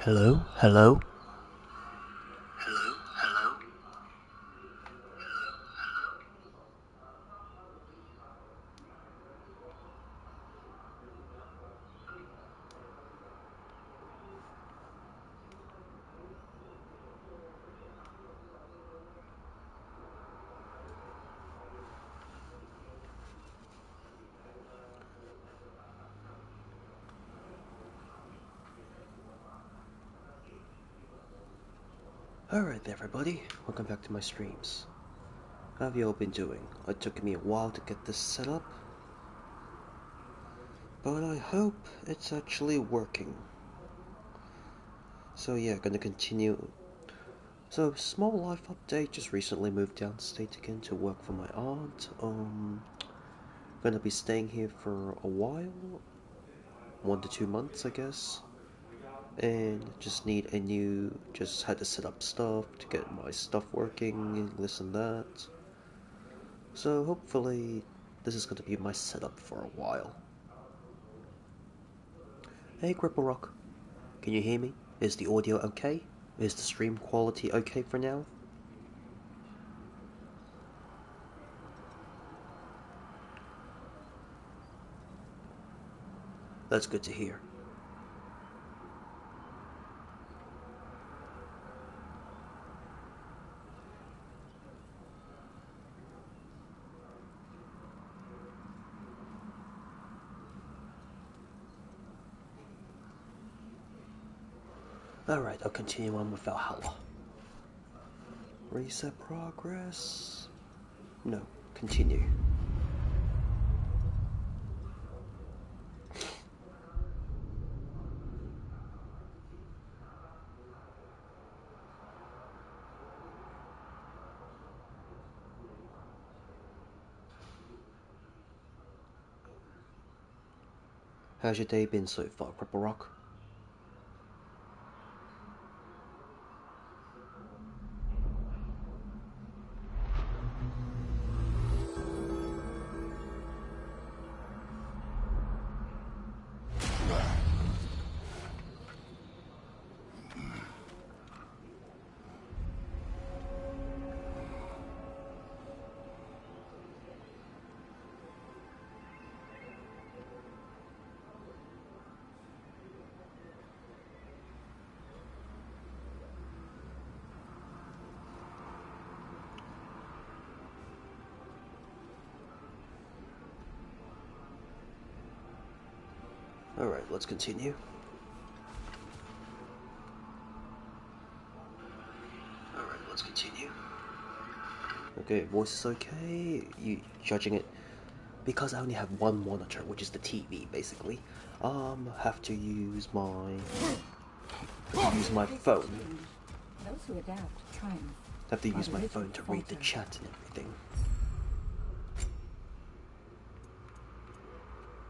Hello? Hello? Alright everybody, welcome back to my streams. How have you all been doing? It took me a while to get this set up, but I hope it's actually working. So yeah, gonna continue. So, small life update, just recently moved downstate again to work for my aunt. Gonna be staying here for a while, 1 to 2 months I guess. And just had to set up stuff to get my stuff working, this and that. So hopefully this is going to be my setup for a while. Hey Cripple Rock, can you hear me? Is the audio okay? Is the stream quality okay for now? That's good to hear. Alright, I'll continue on with Valhalla. Reset progress. No, continue. How's your day been so far, Cripple Rock? Alright, let's continue. Okay, voice is okay. You judging it because I only have one monitor, which is the TV, basically. Have to use my phone. Those who adapt triumph. Have to use my phone to read the chat and everything.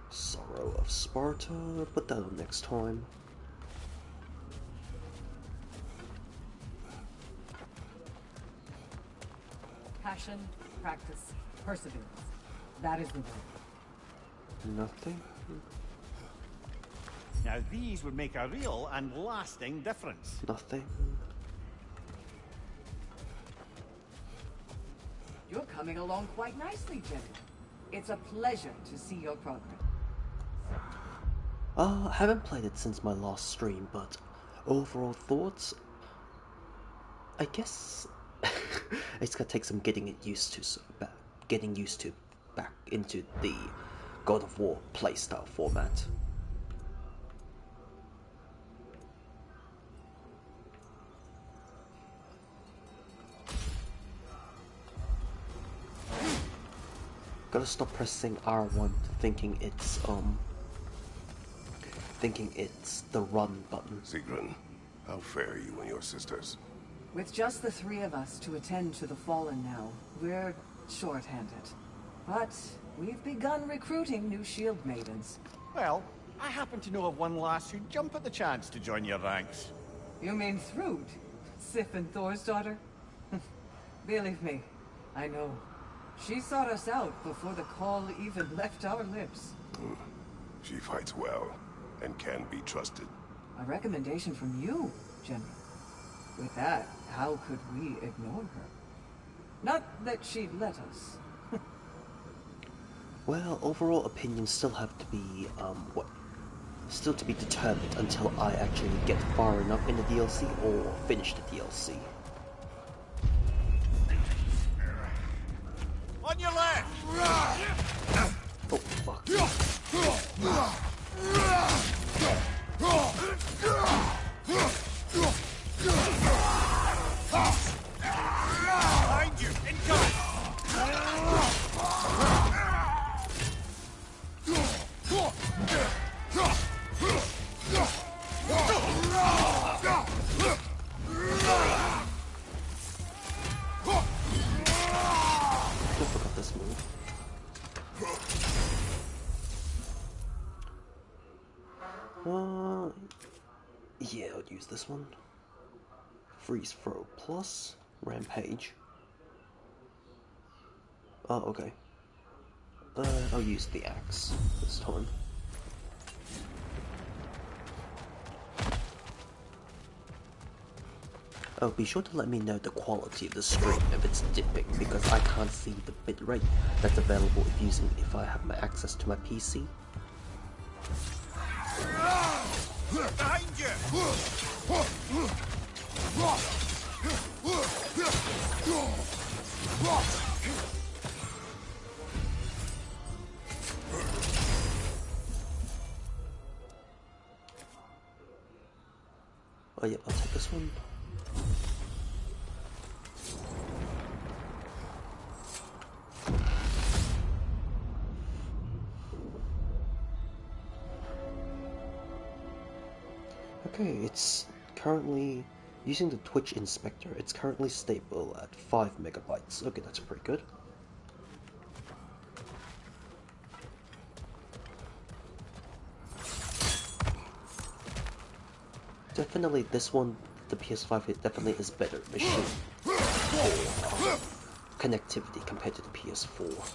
Sorrow of Sparta, put that on next time. Passion, practice, perseverance. That is the word. Nothing. Now these would make a real and lasting difference. Nothing. You're coming along quite nicely, Jenny. It's a pleasure to see your progress. I haven't played it since my last stream, but overall thoughts, I guess it's gonna take some getting used to back into the God of War playstyle format. Gotta stop pressing R1 thinking it's the run button. Sigrun, how fare you and your sisters? With just the three of us to attend to the fallen now, we're short-handed. But we've begun recruiting new shield maidens. Well, I happen to know of one lass who'd jump at the chance to join your ranks. You mean Thrud? Sif and Thor's daughter? Believe me, I know. She sought us out before the call even left our lips. She fights well and can be trusted. A recommendation from you, General. With that, how could we ignore her? Not that she'd let us. Well, overall opinions still have to be, still to be determined until I actually get far enough in the DLC or finish the DLC. On your left! Oh, fuck. Behind you! Incoming! I forgot this move. Yeah, I'll use this one. Freeze throw plus rampage. Oh, okay. I'll use the axe this time. Oh, be sure to let me know the quality of the stream if it's dipping, because I can't see the bitrate that's available if I have my access to my PC. Behind you! Oh yeah, I'll take this one. Okay, it's currently, using the Twitch inspector, it's currently stable at 5 megabytes. Okay, that's pretty good. Definitely this one, the PS5, it definitely is better machine for connectivity compared to the PS4.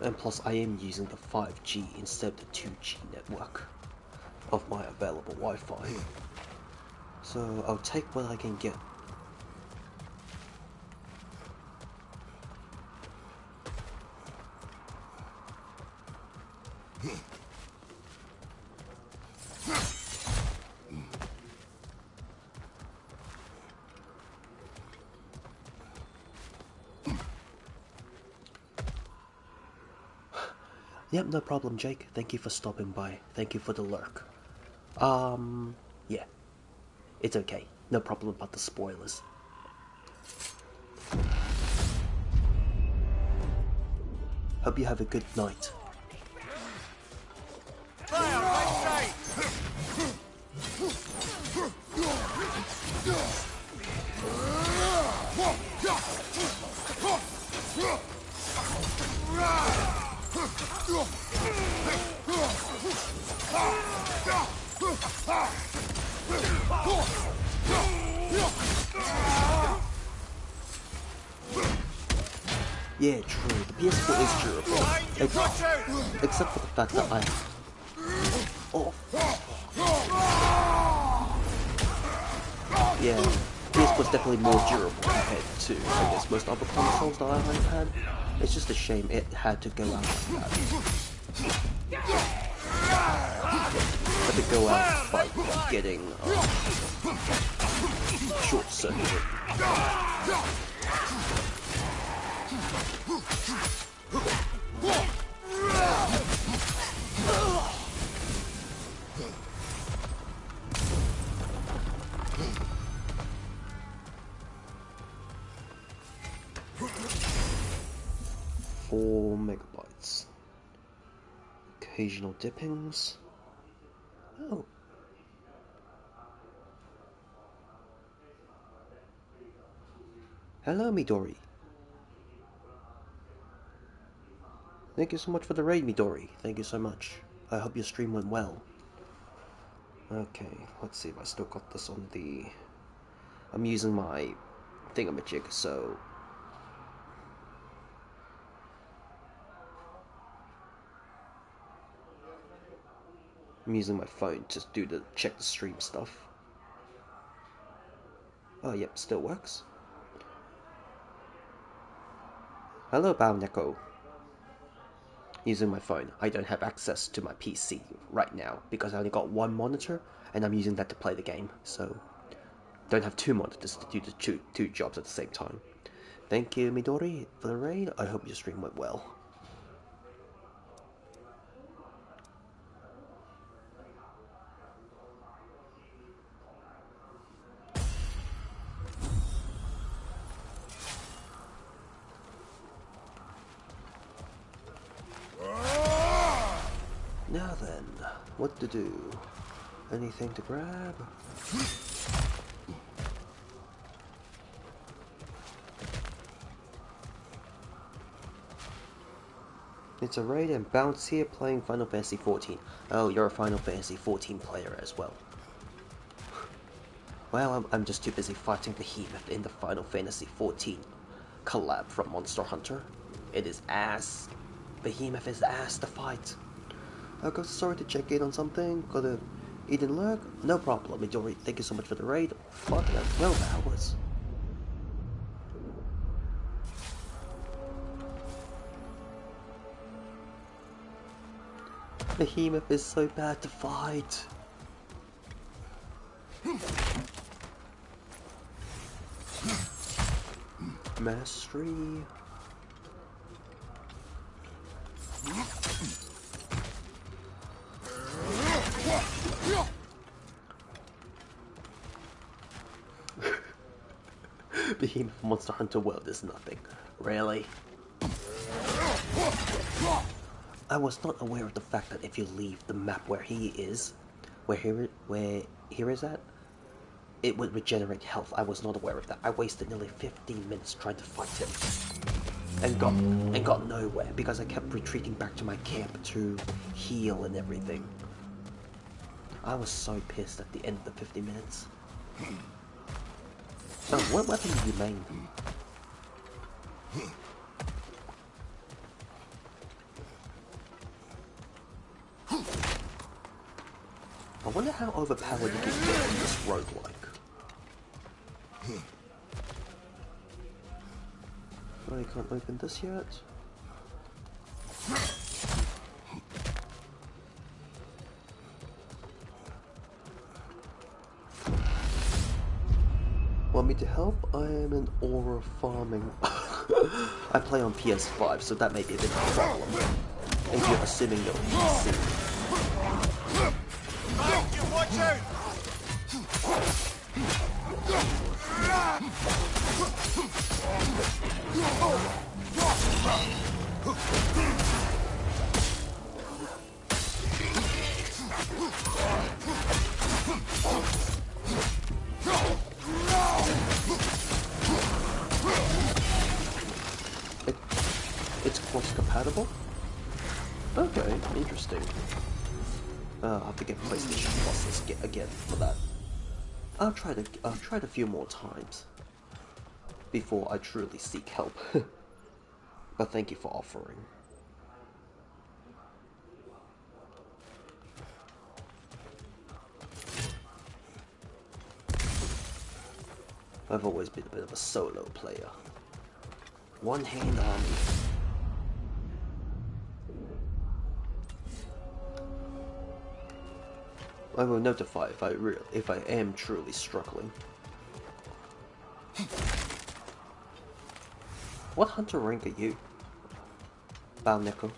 And plus I am using the 5G instead of the 2G network of my available Wi-Fi. So I'll take what I can get. Yep, no problem, Jake. Thank you for stopping by. Thank you for the lurk. Yeah. It's okay. No problem about the spoilers. Hope you have a good night. Fire, right side! Yeah, true. The PS4 is durable. Except for the fact that I... Oh. Yeah, PS4 is definitely more durable compared to, I guess, most other consoles that I've had. It's just a shame it had to go out like that. Had to go out by getting short-circuited. Four megabytes. Occasional dippings. Oh. Hello, Midori. Thank you so much for the raid, Midori. Thank you so much. I hope your stream went well. Okay, let's see if I still got this on the... I'm using my thingamajig, so I'm using my phone to check the stream stuff. Oh, yep, still works. Hello, Bao Using my phone. I don't have access to my PC right now because I only got one monitor and I'm using that to play the game. So, don't have two monitors to do the two jobs at the same time. Thank you, Midori, for the raid. I hope your stream went well. Now then, what to do? Anything to grab? It's a raid and Bounce here playing Final Fantasy XIV. Oh, you're a Final Fantasy XIV player as well. Well, I'm just too busy fighting Behemoth in the Final Fantasy XIV collab from Monster Hunter. It is ass. Behemoth is ass to fight. Okay, sorry to check in on something. Gotta eat and lurk? No problem, Midori. Thank you so much for the raid. Fuck that, 12 hours. Behemoth is so bad to fight. Mastery. Behemoth Monster Hunter World is nothing. Really? I was not aware of the fact that if you leave the map where he is, where here is at, it would regenerate health. I was not aware of that. I wasted nearly 15 minutes trying to fight him, and got nowhere because I kept retreating back to my camp to heal and everything. I was so pissed at the end of the 50 minutes. Oh, what weapon do you main? I wonder how overpowered you can get in this roguelike. Oh, you can't open this yet. Want me to help? I am an aura farming. I play on PS5, so that may be a bit of a problem. If you're assuming you're PC. Watch out! It's cross-compatible? Okay, interesting. I'll have to get PlayStation Plus again for that. I've tried a few more times before I truly seek help. But thank you for offering. I've always been a bit of a solo player. One-hand army. I will notify if I am truly struggling. What hunter rank are you? Bao.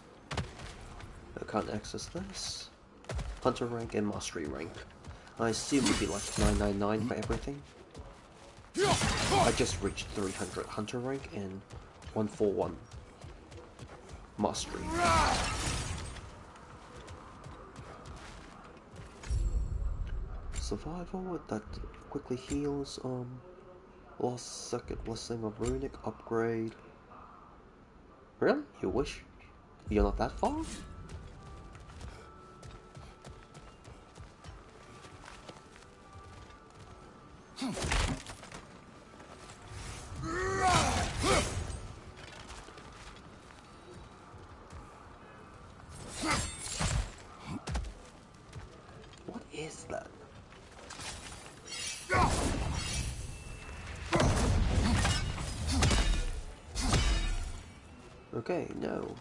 I can't access this. Hunter rank and mastery rank. I assume it'd be like 999 for everything. I just reached 300 hunter rank and 141 mastery. Survival that quickly heals. Lost second blessing of runic upgrade. Really? You wish? You're not that far? Okay, no.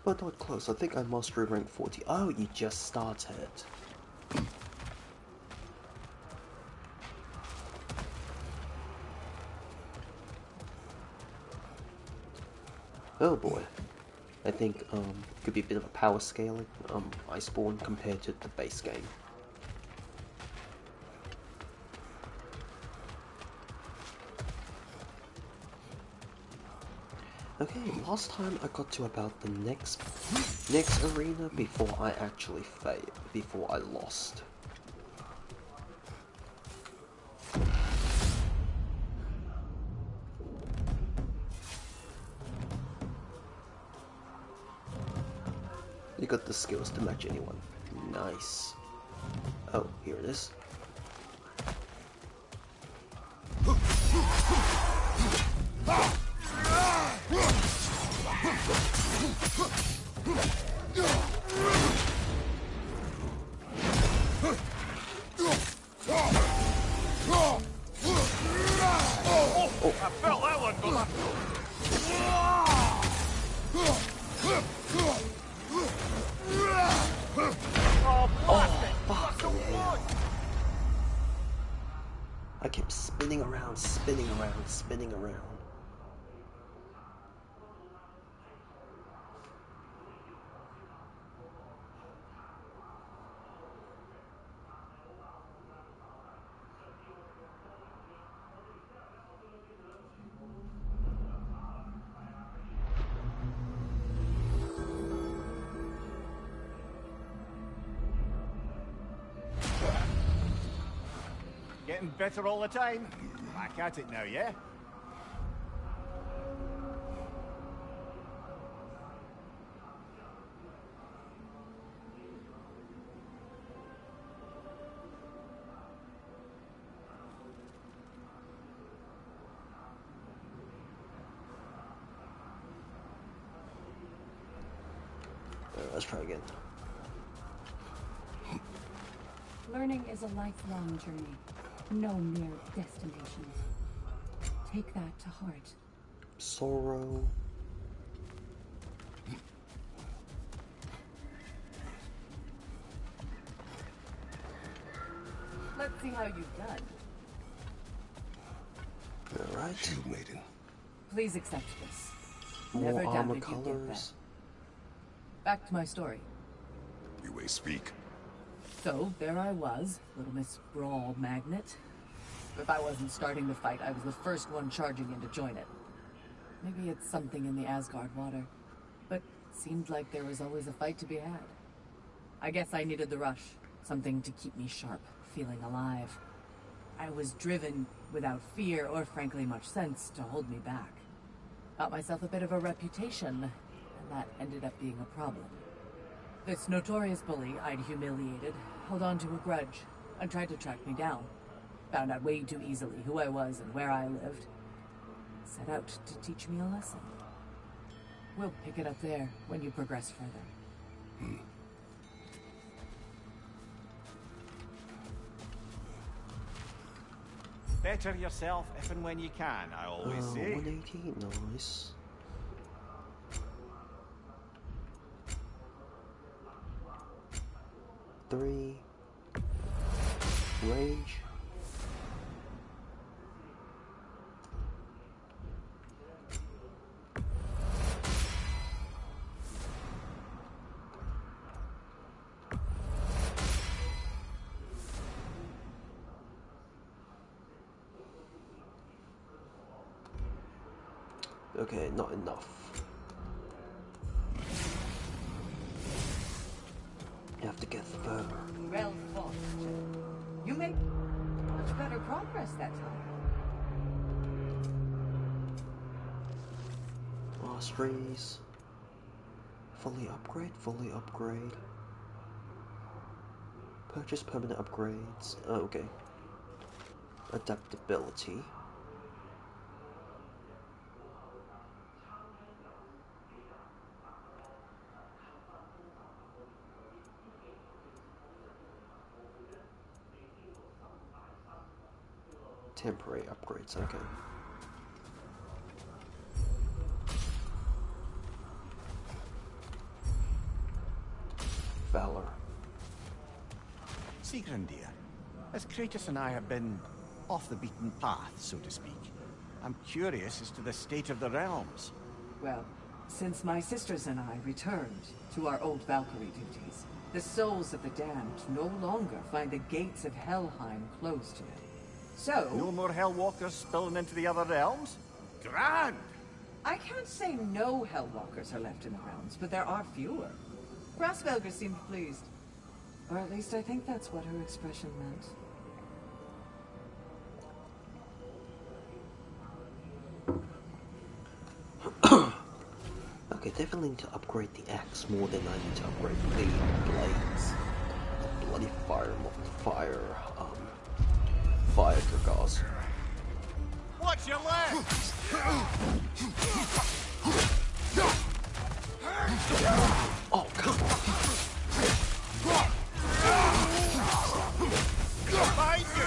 But not close. I think I'm mastery rank 40. Oh, you just started. Oh boy. I think could be a bit of a power scaling Iceborne compared to the base game. Okay, last time I got to about the next arena before I actually before I lost. You got the skills to match anyone. Nice. Oh, here it is. Oh, I felt that one go. Oh, fucking hell. I kept spinning around, spinning around, spinning around. Getting better all the time. Back at it now, yeah? Let's try again. Learning is a lifelong journey, no mere destination. Take that to heart. Sorrow. Let's see how you've done. Alright. Shield maiden. Please accept this. More Never armor doubted you'd get that. colors. Back to my story. You may speak. So, there I was, Little Miss Brawl Magnet. If I wasn't starting the fight, I was the first one charging in to join it. Maybe it's something in the Asgard water, but seemed like there was always a fight to be had. I guess I needed the rush, something to keep me sharp, feeling alive. I was driven without fear or frankly much sense to hold me back. Got myself a bit of a reputation, and that ended up being a problem. This notorious bully I'd humiliated held on to a grudge and tried to track me down. Found out way too easily who I was and where I lived. Set out to teach me a lesson. We'll pick it up there when you progress further. Better yourself if and when you can, I always say. 180, nice. Three. Range. Okay, not enough. You have to get further. Well fought, gentlemen. You made much better progress that time. Masteries. Fully upgrade, fully upgrade. Purchase permanent upgrades. Oh, okay. Adaptability. Temporary upgrades, okay. Valor. Sigrun, dear, as Kratos and I have been off the beaten path, so to speak, I'm curious as to the state of the realms. Well, since my sisters and I returned to our old Valkyrie duties, the souls of the damned no longer find the gates of Helheim closed to them. So... No more Hellwalkers spilling into the other realms? Grand! I can't say no Hellwalkers are left in the realms, but there are fewer. Grassvelger seemed pleased. Or at least I think that's what her expression meant. Okay, definitely need to upgrade the axe more than I need to upgrade the blades. Bloody fire Dragars. Watch your legs! Oh, come on! Behind you!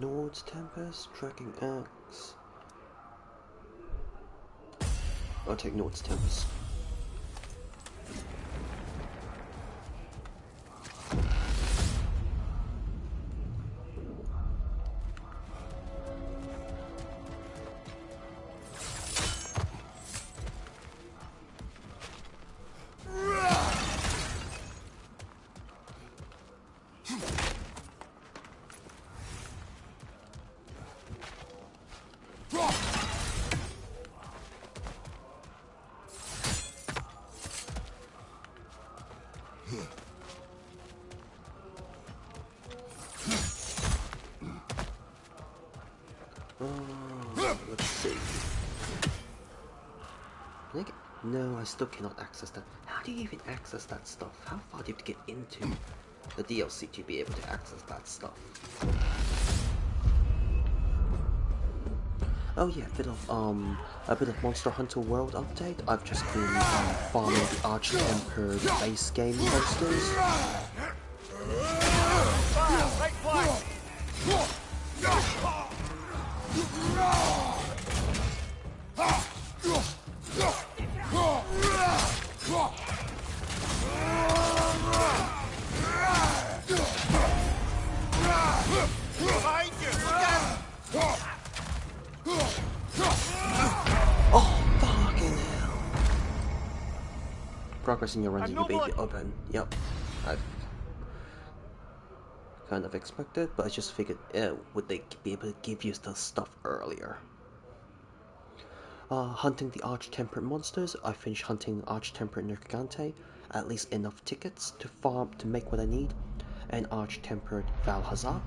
Nord's Tempest, Tracking Axe. I'll take Nord's Tempest. Let's see. No, I still cannot access that. How do you even access that stuff? How far do you have to get into the DLC to be able to access that stuff? Oh yeah, a bit of Monster Hunter World update. I've just been farming the Arch-Tempered base game monsters. Oh, fucking hell. Progress in your runs you may be open. Yep. I've kind of expected, but I just figured, would they be able to give you the stuff earlier? Hunting the Arch-Tempered monsters. I finished hunting Arch-Tempered Nergigante. At least enough tickets to farm to make what I need. And Arch-Tempered Valhalla.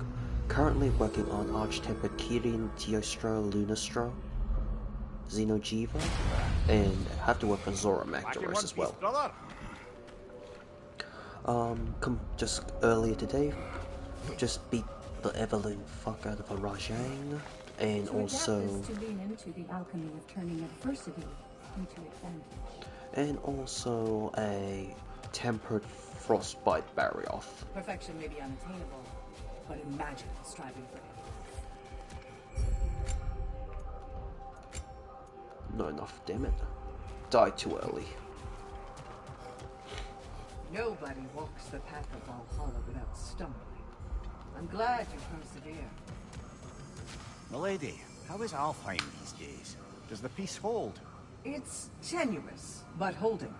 Currently working on Arch-Tempered Kirin, Teostro, Lunastro, Xenojiva, and have to work on Zora Magdaros as well. Just earlier today, just beat the Evelyn fuck out of a Rajang, and also to lean into the alchemy of turning adversity into advantage. And also a tempered frostbite Barioth. Perfection may be unattainable, but imagine striving for it. Not enough, damn it. Died too early. Nobody walks the path of Valhalla without stumbling. I'm glad you persevere. Milady, How is Alfheim these days? Does the peace hold? It's tenuous, but holding.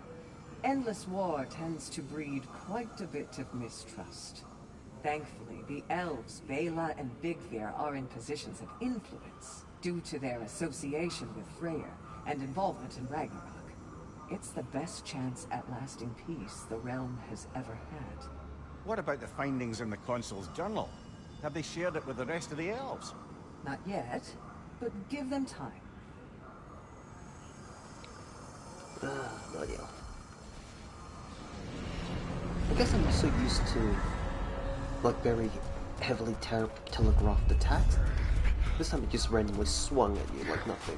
Endless war tends to breed quite a bit of mistrust. Thankfully, the elves, Bela and Bigvir, are in positions of influence due to their association with Freyr and involvement in Ragnarok. It's the best chance at lasting peace the realm has ever had. What about the findings in the Consul's journal? Have they shared it with the rest of the elves? Not yet, but give them time. Bloody hell. I guess I'm so used to, like, very heavily telegraphed attacks. This time it just randomly swung at you like nothing.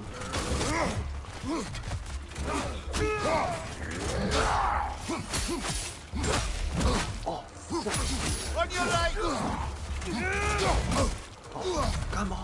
Oh, fuck. On your right! Oh, come on.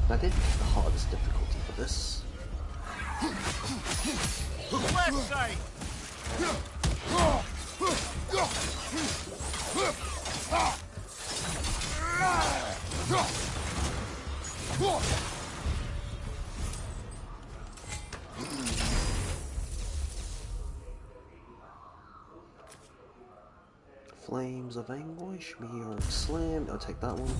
I did the hardest difficulty for this. Left side! Flames of Anguish, Meteoric Slam, I'll take that one.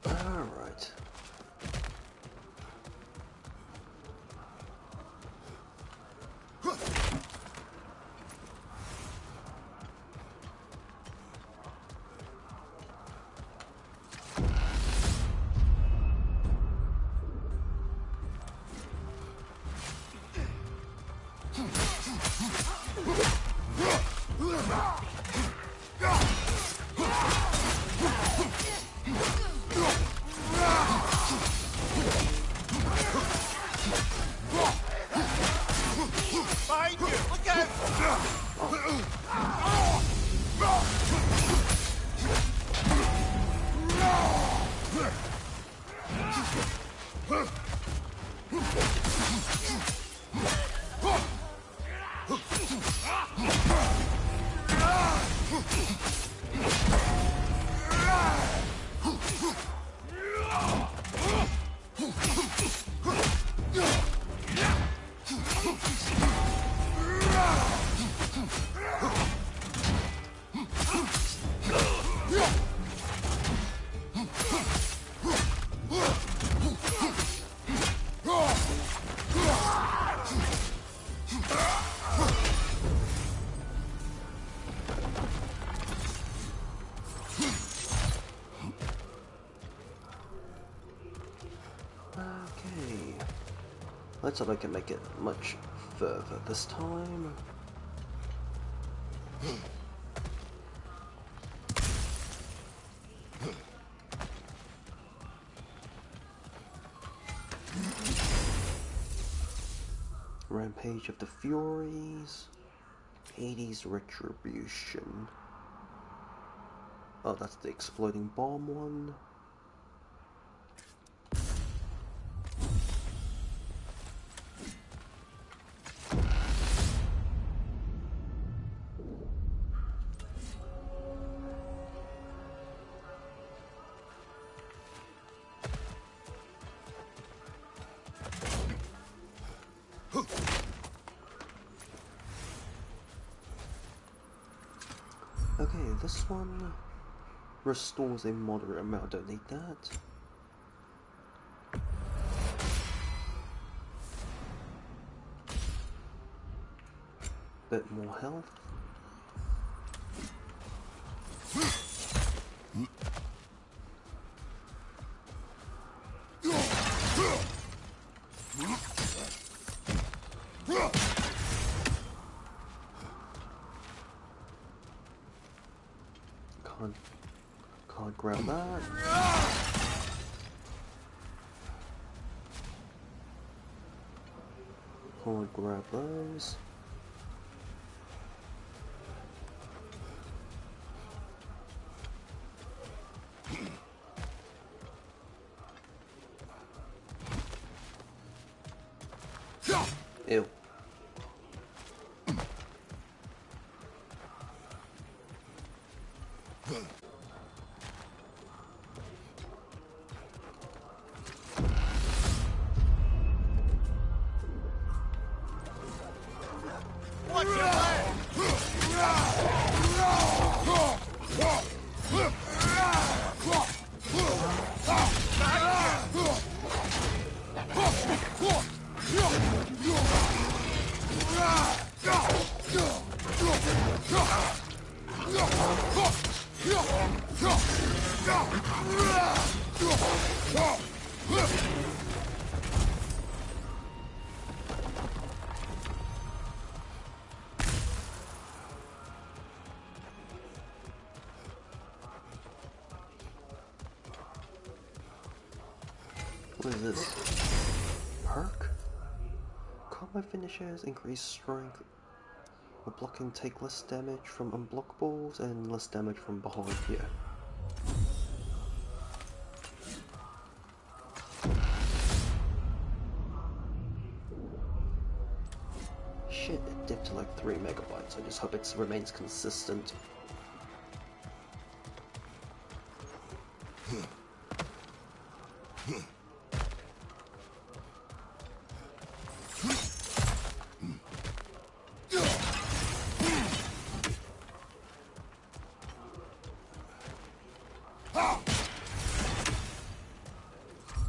Alright. Behind you! Look out! Okay. Let's hope I can make it much further this time. Rampage of the Furies. Hades Retribution. Oh, that's the exploding bomb one. this one restores a moderate amount. I don't need that. Bit more health. Can't grab that. Can't grab those. Ew. What is this? Perk? Combat finishers increase strength. While blocking, take less damage from unblockables and less damage from behind you. Shit, it dipped to like 3 megabytes. I just hope it remains consistent.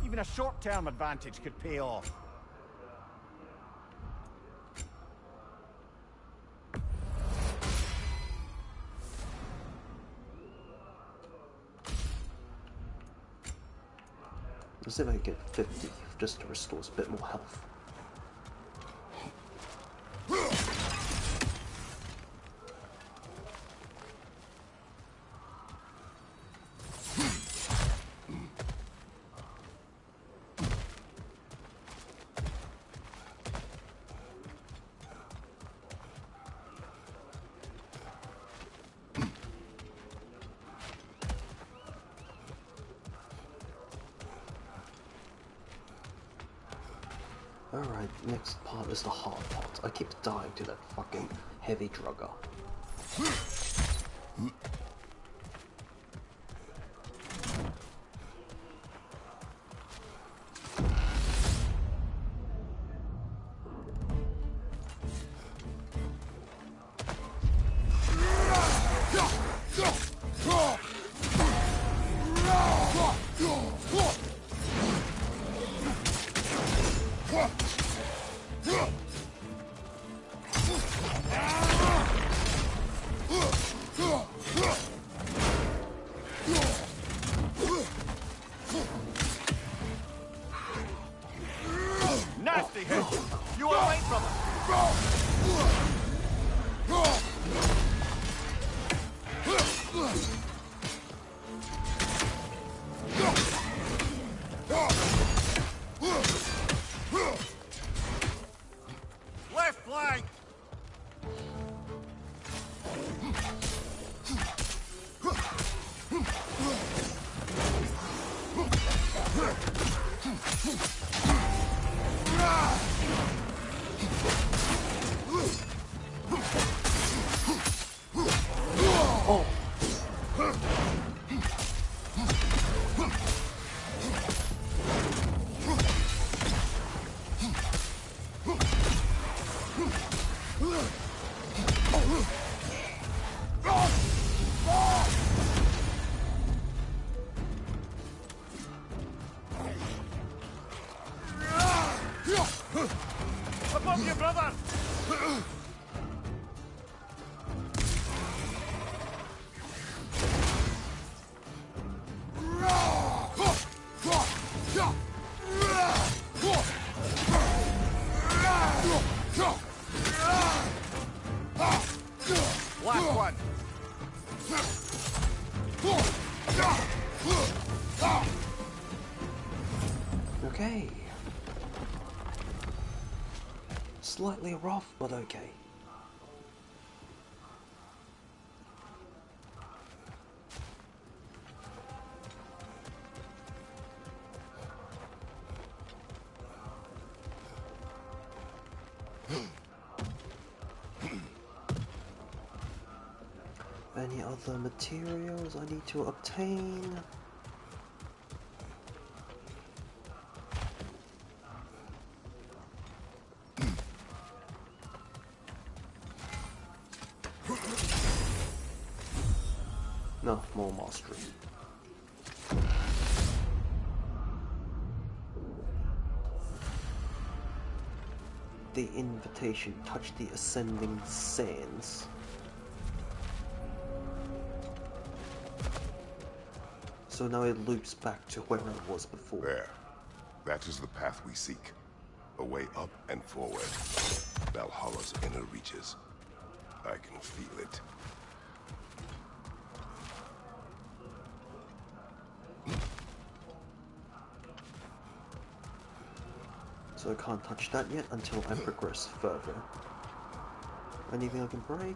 Even a short-term advantage could pay off. Let's see if I can get 50 just to restore a bit more health. Alright, next part is the hard part. I keep dying to that fucking heavy drugger. Nasty hit! You are away from left flank! Okay. Slightly rough, but okay. Any other materials I need to obtain? No, more mastery. The invitation touched the ascending sands. So now it loops back to where I was before. There. That is the path we seek. A way up and forward. Valhalla's inner reaches. I can feel it. So I can't touch that yet until I progress further. Anything I can break?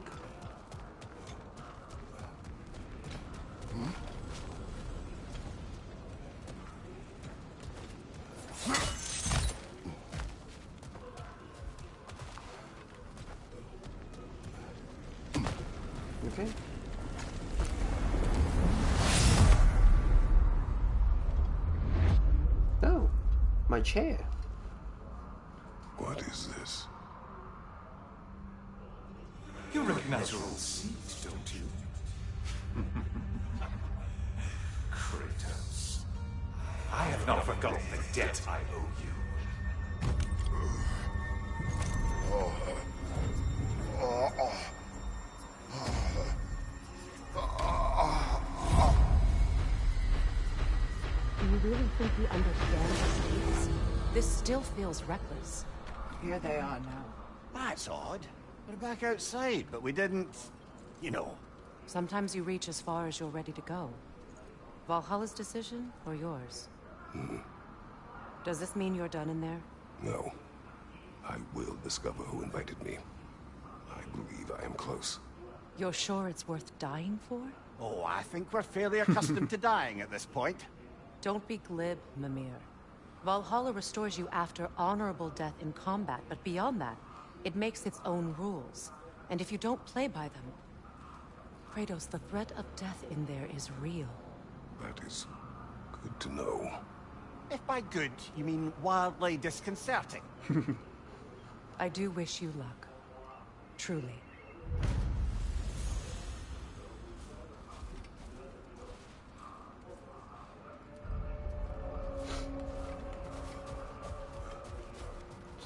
Okay. Oh, my chair. What is this? You recognize your old seat, don't you? Kratos. I have not forgotten the debt I owe you. Do you really think we understand the stakes? This still feels reckless. Here they are now. That's odd. We're back outside, but we didn't... you know. Sometimes you reach as far as you're ready to go. Valhalla's decision, or yours? Does this mean you're done in there? No. I will discover who invited me. I believe I am close. You're sure it's worth dying for? Oh, I think we're fairly accustomed to dying at this point. Don't be glib, Mimir. Valhalla restores you after honorable death in combat, but beyond that, it makes its own rules. And if you don't play by them... Kratos, the threat of death in there is real. That is good to know. If by good, you mean wildly disconcerting. I do wish you luck. Truly.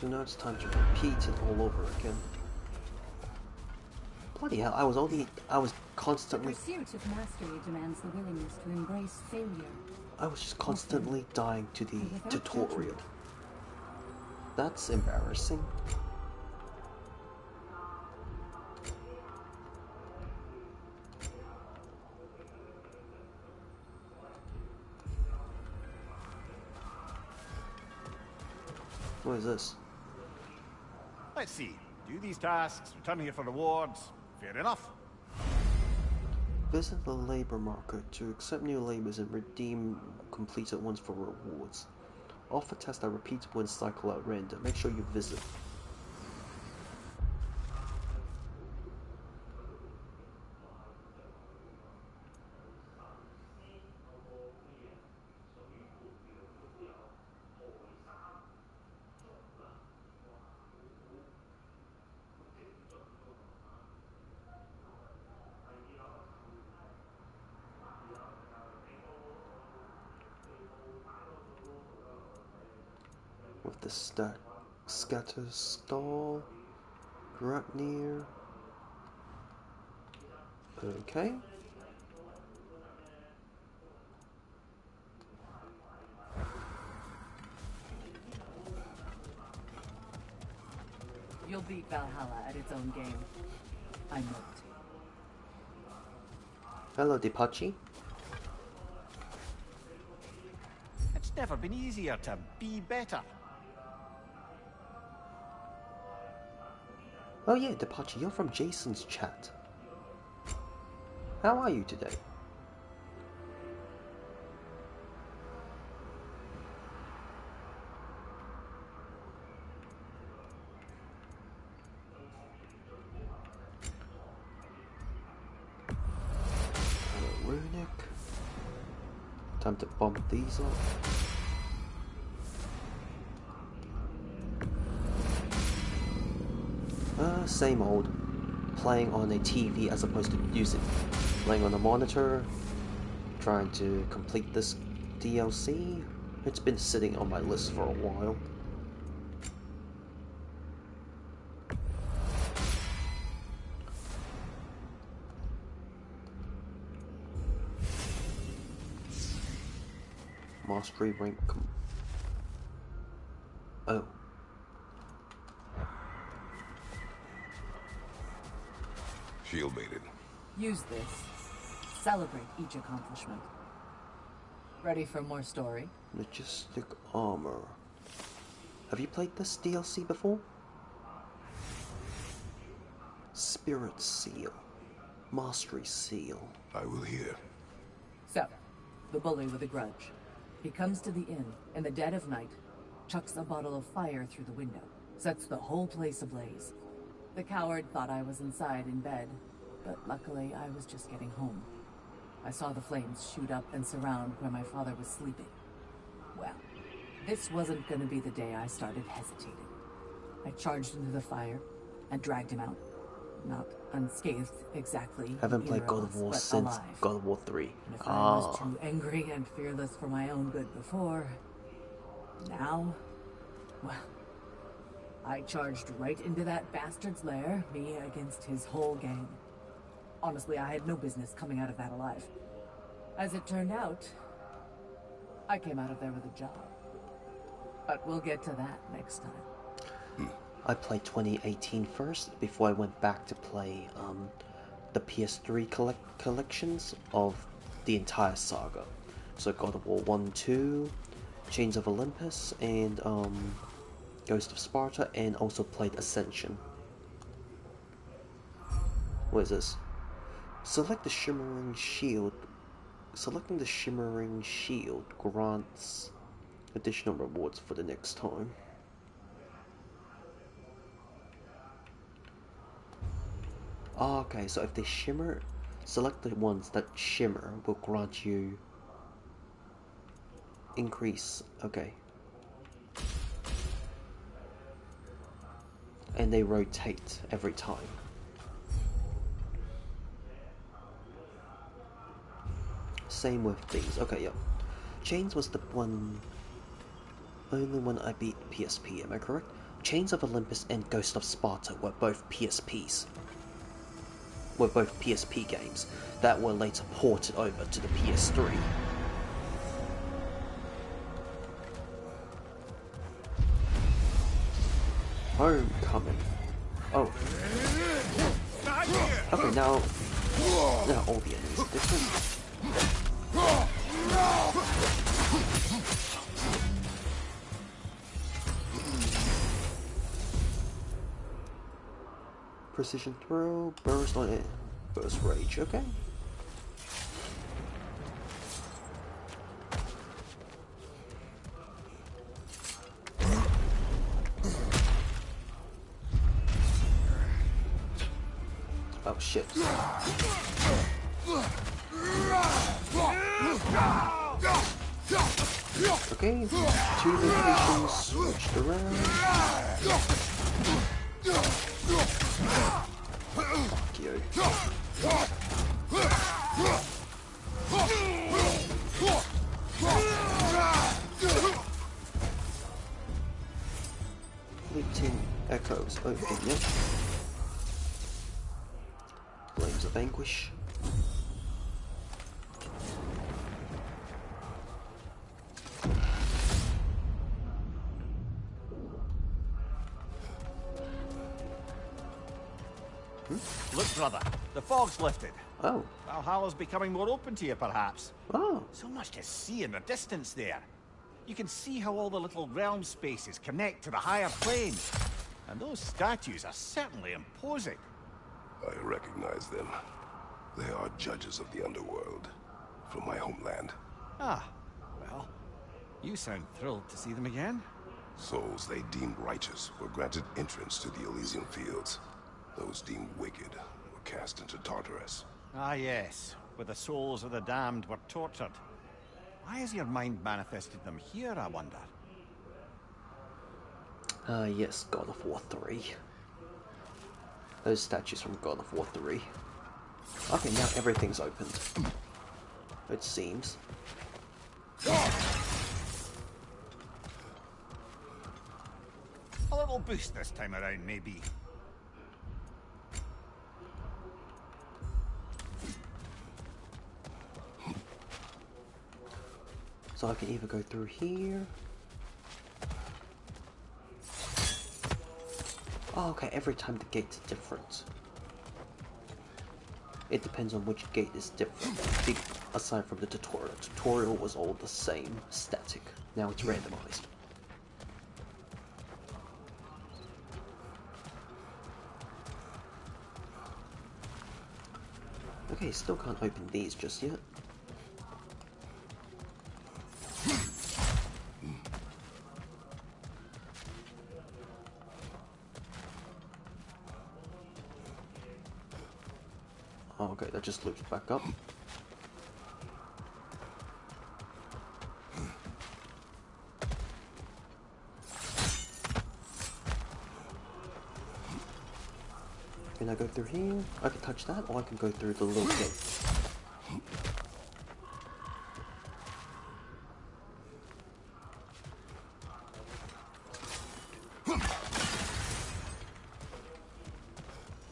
So now it's time to repeat it all over again. Bloody hell, I was The constantly... pursuit of mastery demands the willingness to embrace failure. I was just constantly dying to the Without tutorial. judgment. That's embarrassing. What is this? Let's see. Do these tasks, return here for rewards. Fair enough. Visit the labor market to accept new labors and redeem completed ones for rewards. Offer tests that repeatable and cycle at random. Make sure you visit. With the scatter stall, Ragnarok. Okay. You'll beat Valhalla at its own game. I know it. Hello, Depachi. It's never been easier to be better. Oh yeah, Departure, you're from Jason's chat. How are you today? Runic. Time to bump these up. Same old. Playing on a TV as opposed to playing on a monitor. Trying to complete this DLC. It's been sitting on my list for a while. Mastery rank. Oh. Shield mated. Use this. Celebrate each accomplishment. Ready for more story? Majestic armor. Have you played this DLC before? Spirit seal. Mastery seal. I will hear. So, the bully with a grudge. He comes to the inn in the dead of night, chucks a bottle of fire through the window, sets the whole place ablaze. The coward thought I was inside in bed, but luckily I was just getting home. I saw the flames shoot up and surround where my father was sleeping. Well, this wasn't going to be the day I started hesitating. I charged into the fire and dragged him out. Not unscathed, exactly. Haven't played God of War since alive. God of War 3. And if I was too angry and fearless for my own good before, now, well, I charged right into that bastard's lair, me against his whole gang. Honestly, I had no business coming out of that alive. As it turned out, I came out of there with a job. But we'll get to that next time. I played 2018 first before I went back to play the PS3 collections of the entire saga. So God of War 1, 2, Chains of Olympus, and Ghost of Sparta, and also played Ascension. What is this? Select the Shimmering Shield. Selecting the Shimmering Shield grants additional rewards for the next time. Okay, so if they shimmer, select the ones that shimmer will grant you increase. Okay. And they rotate every time. Same with these. Okay, yeah. Chains was the only one I beat PSP, am I correct? Chains of Olympus and Ghost of Sparta were both PSPs. Were both PSP games that were later ported over to the PS3. Homecoming. Oh. Okay, now all the enemies are different. Precision throw, burst on it, burst rage, okay. Oh shit. Okay, 2 locations switched around. Fuck you. 18 echoes. Okay, yep. Flames of Anguish. Look, brother, the fog's lifted. Oh. Valhalla's becoming more open to you, perhaps. Oh. So much to see in the distance there. You can see how all the little realm spaces connect to the higher plane. And those statues are certainly imposing. I recognize them. They are judges of the underworld, from my homeland. Ah, well, you sound thrilled to see them again. Souls they deemed righteous were granted entrance to the Elysian fields. Those deemed wicked were cast into Tartarus. Ah yes, where the souls of the damned were tortured. Why has your mind manifested them here, I wonder? Yes, God of War 3. Those statues from God of War 3. Okay, now everything's opened. It seems. A little boost this time around, maybe. So I can either go through here. Oh, okay, every time the gate's different. It depends on which gate is different. Aside from the tutorial. Tutorial was all the same, static. Now it's randomized. Okay, still can't open these just yet. Oh, okay, that just loops back up. Can I go through here? I can touch that, or I can go through the little gate.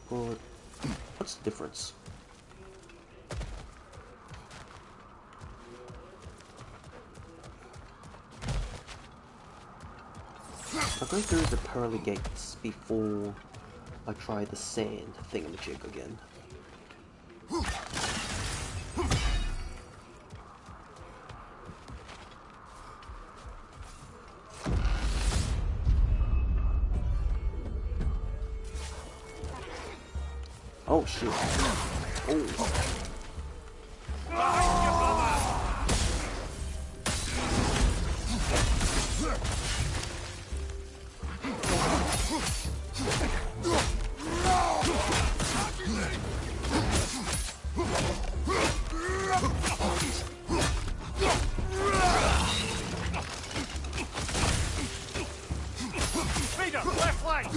Well, what's the difference? I'll go through the pearly gates before I try the sand thingamajig again. Oh shit. Oh. Leader, left line!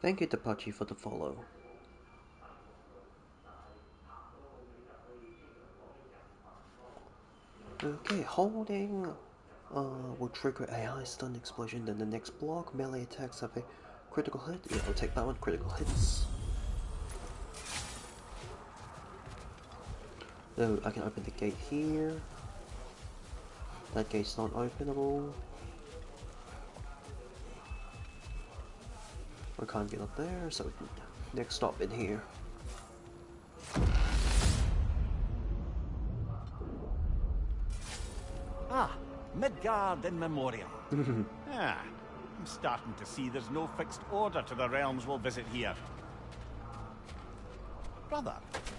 Thank you, Tapachi, for the follow. Okay, holding will trigger AI stun explosion, then the next block. Melee attacks have a critical hit. Yeah, I'll take that one, critical hits. So I can open the gate here. That gate's not openable. I can't get up there, so next stop in here. Ah, Midgard in memoriam. I'm starting to see there's no fixed order to the realms we'll visit here. Brother,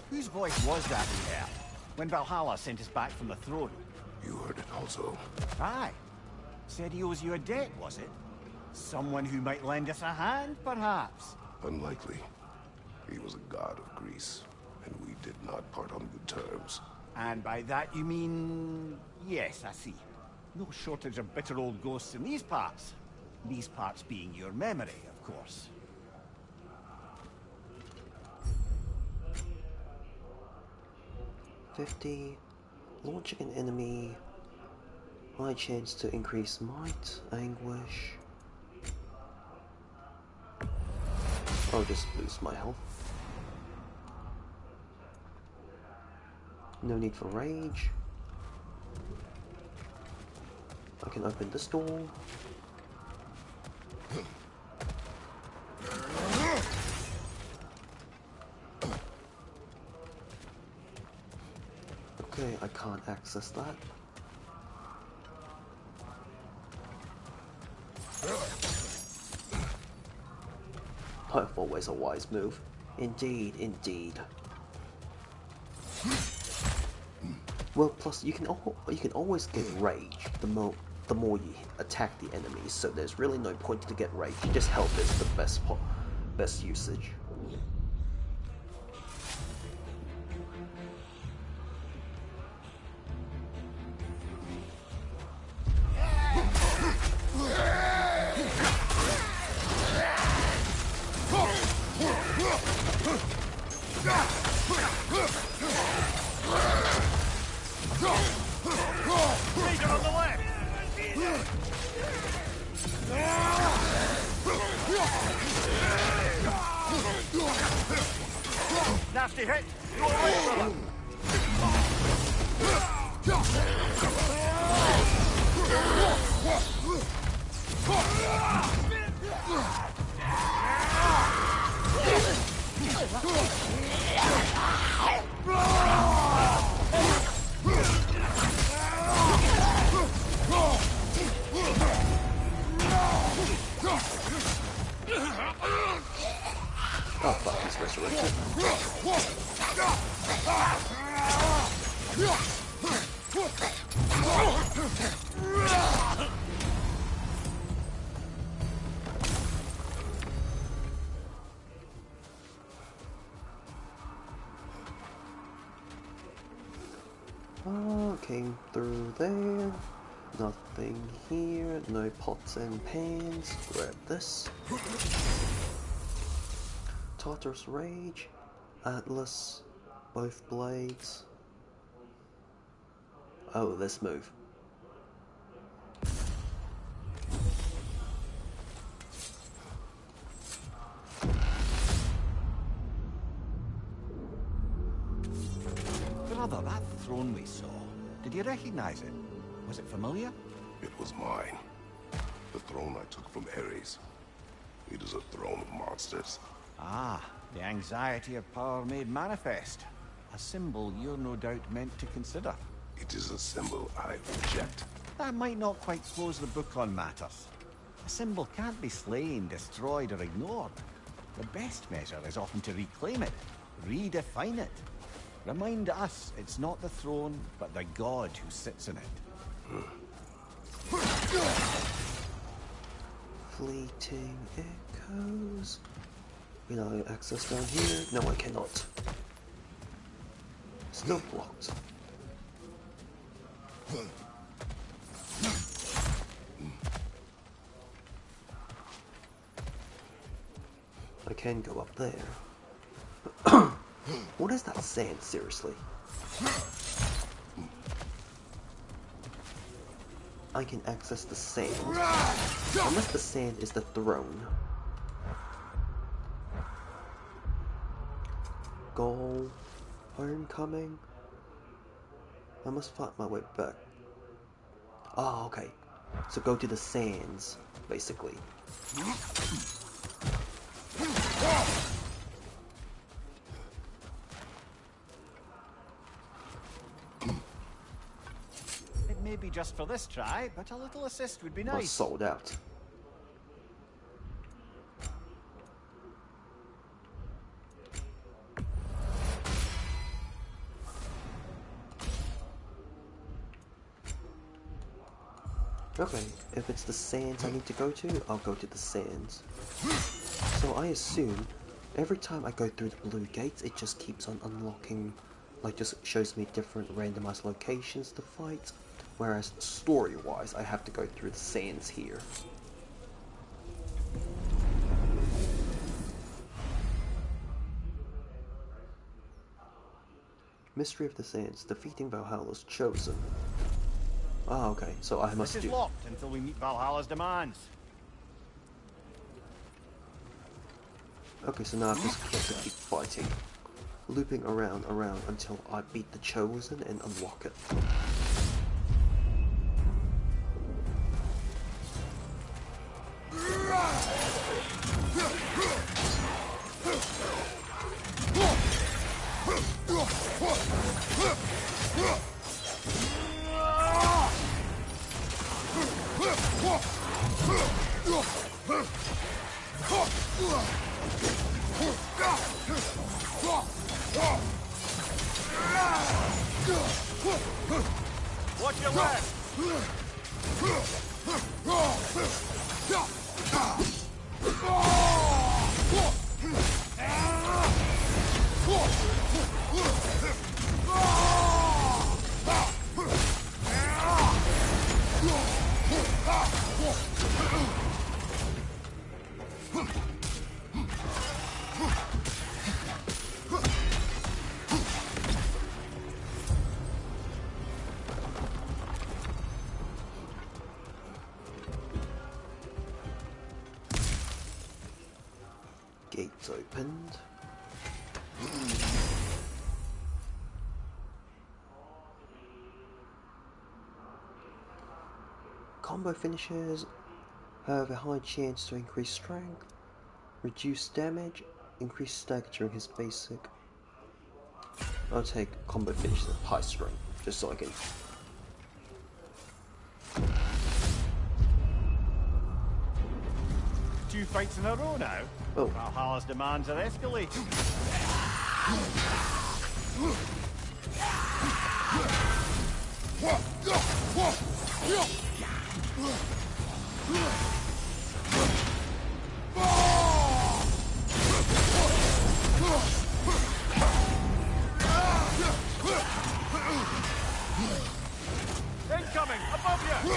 whose voice was that we heard when Valhalla sent us back from the throne? You heard it also. Aye. Said he owes you a debt, was it? Someone who might lend us a hand, perhaps? Unlikely. He was a god of Greece, and we did not part on good terms. And by that you mean... Yes, I see. No shortage of bitter old ghosts in these parts. These parts being your memory, of course. 50. Launching an enemy. High chance to increase might, anguish. I'll just boost my health. No need for rage. I can open this door. Okay, I can't access that. Both always a wise move. Indeed, indeed. Well, plus you can always get rage the more you attack the enemies. So there's really no point to get rage. Just health is the best usage. Nasty hit! Go away, brother! Oh fuck, he's resurrected. Came through there. Nothing here. No pots and pans. Grab this. Tartarus Rage. Atlas. Both blades. Oh, this move. Brother, that throne we saw, did you recognize it? Was it familiar? It was mine. The throne I took from Ares. It is a throne of monsters. Ah, the anxiety of power made manifest. A symbol you're no doubt meant to consider. It is a symbol I reject. That might not quite close the book on matters. A symbol can't be slain, destroyed, or ignored. The best measure is often to reclaim it, redefine it. Remind us it's not the throne, but the god who sits in it. Fleeting echoes. Can I access down here? No, I cannot. Still blocked. I can go up there. What is that sand, seriously? I can access the sand. Unless the sand is the throne. Goal. Homecoming. I must fight my way back. Oh, okay. So go to the sands, basically. It may be just for this try, but a little assist would be I nice. sold out. Okay, if it's the sands I need to go to, I'll go to the sands. So I assume every time I go through the blue gates, it just keeps on unlocking, like just shows me different randomized locations to fight. Whereas story-wise, I have to go through the sands here. Mystery of the Sands. Defeating Valhalla's chosen. Ah, okay. So I must This do. is locked until we meet Valhalla's demands. Okay, so now I just have to keep fighting, looping around until I beat the chosen and unlock it. Watch your left! Gates opened. Combo finishes have a high chance to increase strength, reduce damage, increase stagger during his basic. I'll take combo finishes at high strength, just so I can. Two fights in a row now. Oh. Valhalla's demands are escalating. Incoming! Above you!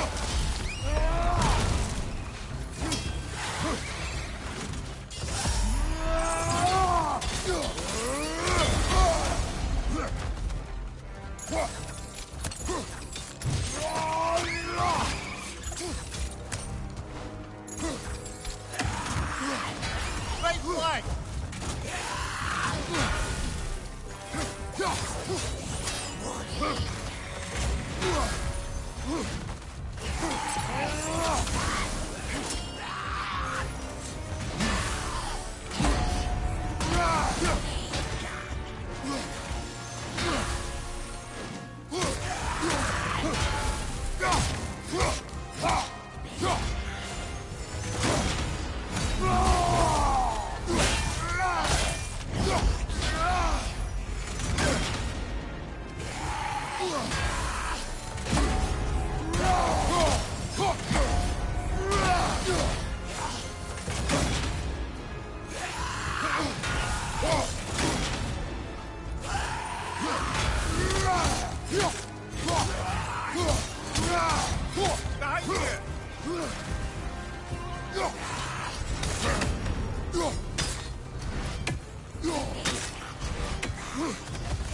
Right flank!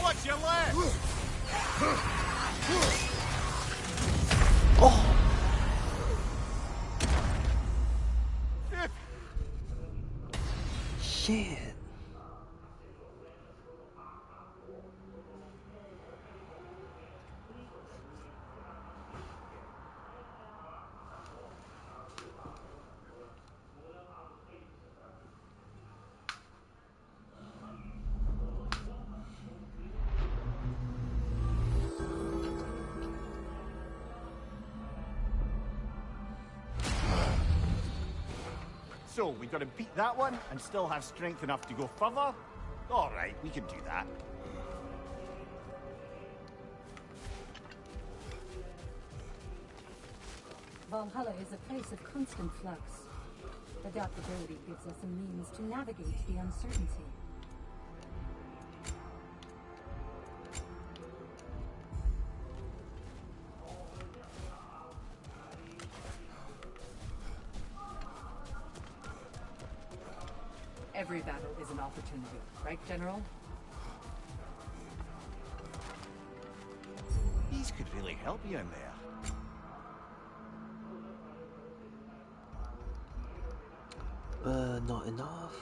Watch your left! Oh! Shit! So, we gotta beat that one and still have strength enough to go further? Alright, we can do that. Valhalla is a place of constant flux. Adaptability gives us a means to navigate the uncertainty. Every battle is an opportunity, right, General? really help you in there. Not enough.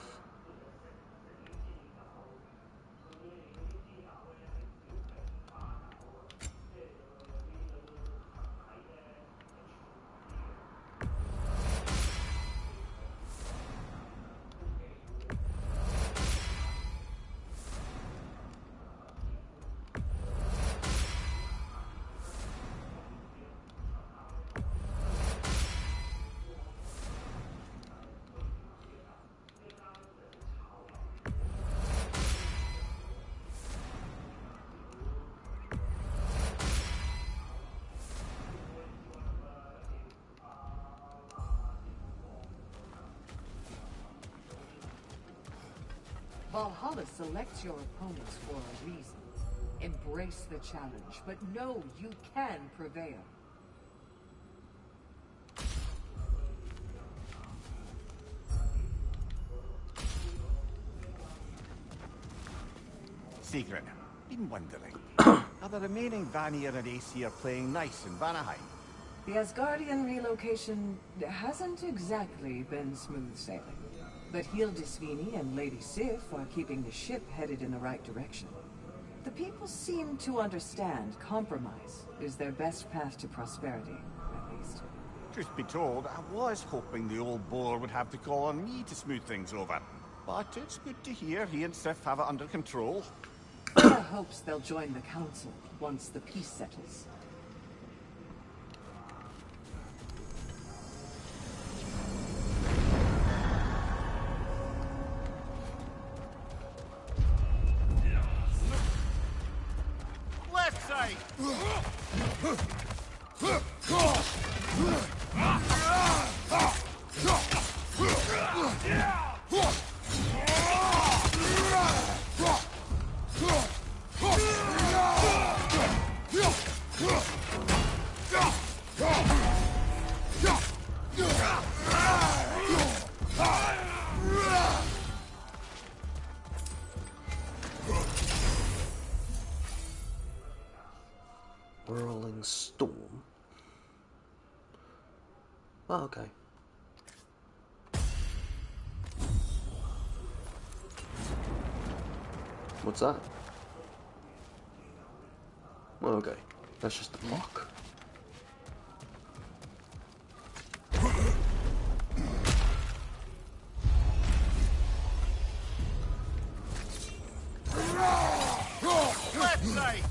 Valhalla selects your opponents for a reason. Embrace the challenge, but know you can prevail. Secret. Been wondering. Are the remaining Vanir and Aesir playing nice in Vanaheim? The Asgardian relocation hasn't exactly been smooth sailing. But Hildisvini and Lady Sif are keeping the ship headed in the right direction. The people seem to understand compromise is their best path to prosperity, at least. Truth be told, I was hoping the old boar would have to call on me to smooth things over. But it's good to hear he and Sif have it under control. Freya hopes they'll join the council once the peace settles. Left side! Whirling storm. Oh, okay. What's that? Oh, okay. That's just a block. Left side!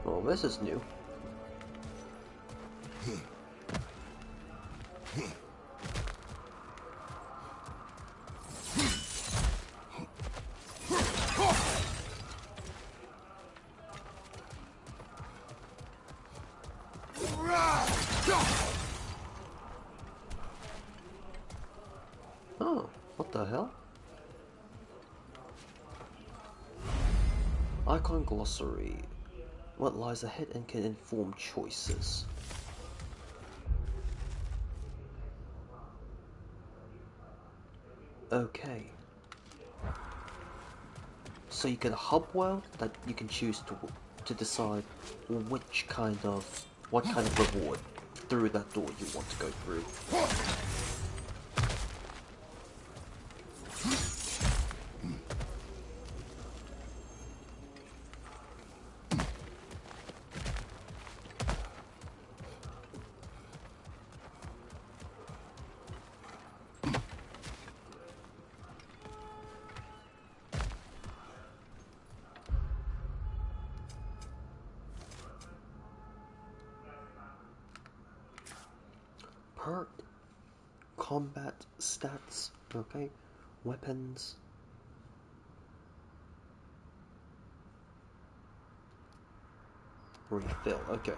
Oh, this is new. Oh, what the hell? Icon glossary. What lies ahead and can inform choices. Okay. So you get a hub world that you can choose to decide what kind of reward through that door you want to go through. Perk, combat stats, okay, weapons. Refill, okay.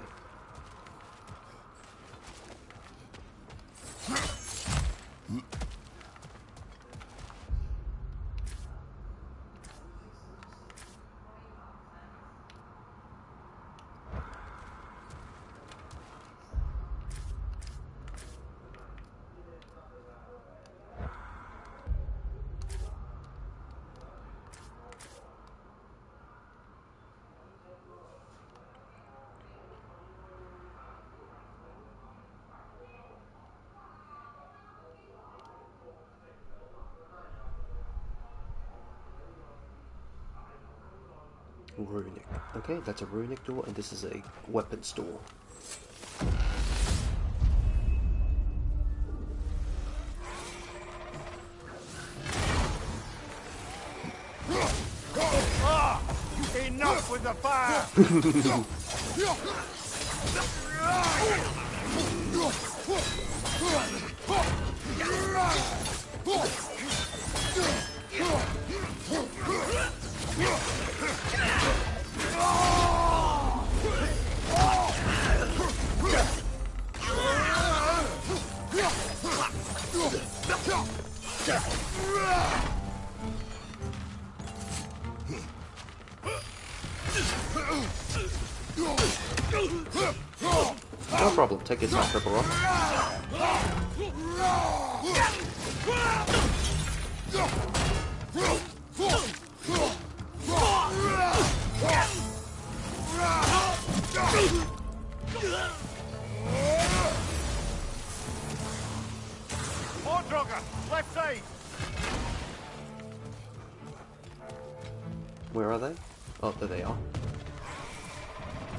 Runic. Okay, that's a runic door, and this is a weapons door. Enough with the fire! No problem, take your time, Triple Rock. Left side! Where are they? Oh, there they are.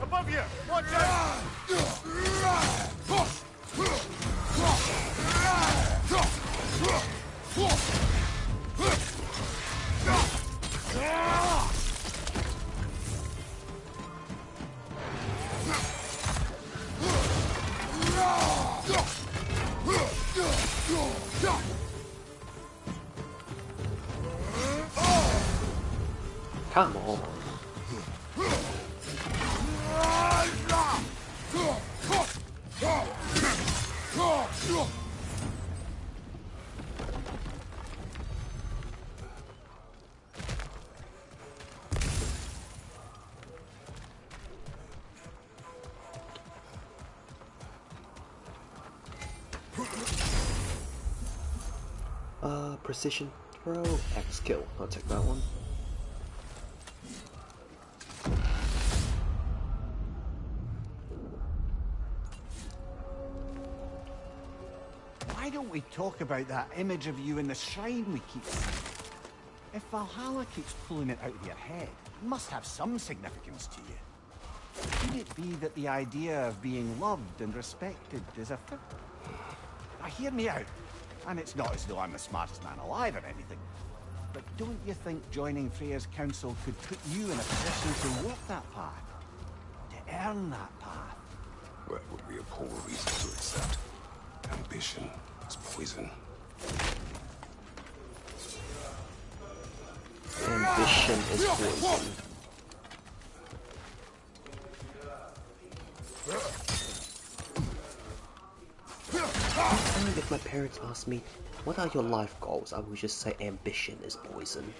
Above you! Watch out! Come on. Precision throw, X kill. I'll take that one. Why don't we talk about that image of you in the shrine we keep seeing? If Valhalla keeps pulling it out of your head, it must have some significance to you. Could it be that the idea of being loved and respected is a fib? Now hear me out, and it's not as though I'm the smartest man alive or anything, but don't you think joining Freya's council could put you in a position to walk that path? To earn that path? That would be a poor reason to accept. Ambition is poison. Ambition is poison. If my parents asked me, what are your life goals? I would just say ambition is poison.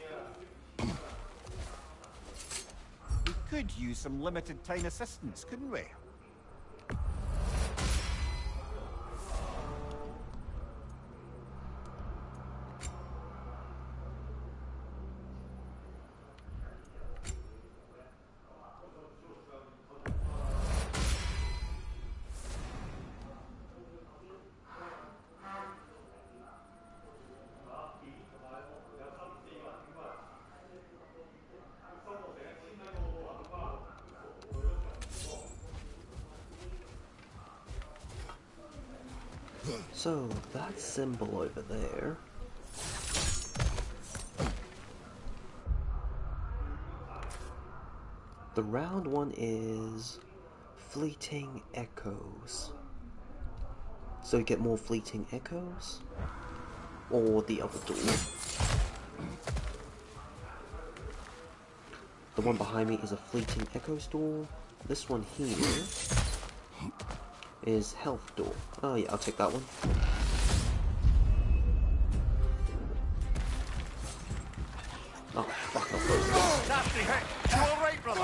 We could use some limited time assistance, couldn't we? So, that symbol over there. The round one is fleeting echoes. So you get more fleeting echoes? Or the other door? The one behind me is a fleeting echoes door. This one here is health door. Oh yeah, I'll take that one. Oh fuck, I'll close this. Nasty hit! You alright, brother?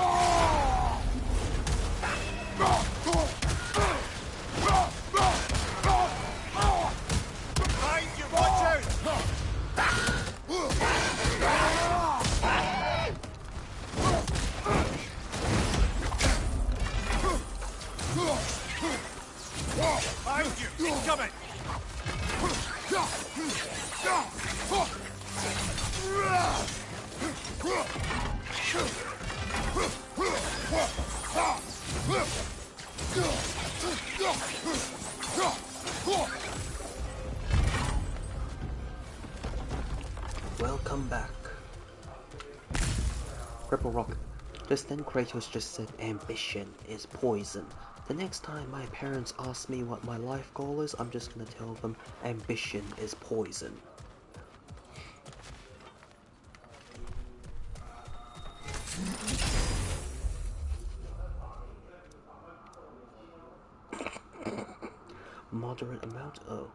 Behind you, watch out! Behind you! Incoming! Welcome back. Cripple Rock. Just then Kratos just said ambition is poison. The next time my parents ask me what my life goal is, I'm just gonna tell them ambition is poison. Moderate amount? Oh.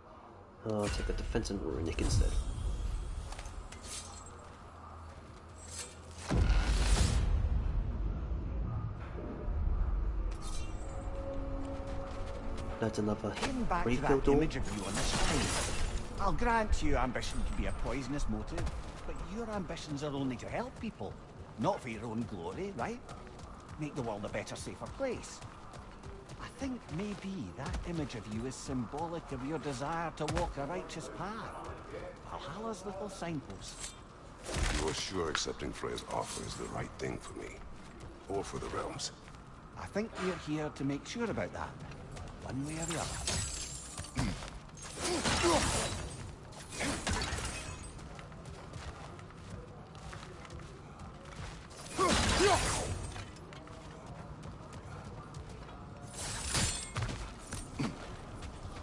I'll take a defense and runic instead. That's another Getting back to refill that door. image of you on the screen. I'll grant you ambition can be a poisonous motive, but your ambitions are only to help people, not for your own glory, right? Make the world a better, safer place. I think maybe that image of you is symbolic of your desire to walk a righteous path. Valhalla's little signpost. You are sure accepting Freya's offer is the right thing for me? Or for the realms? I think we're here to make sure about that, one way or the other.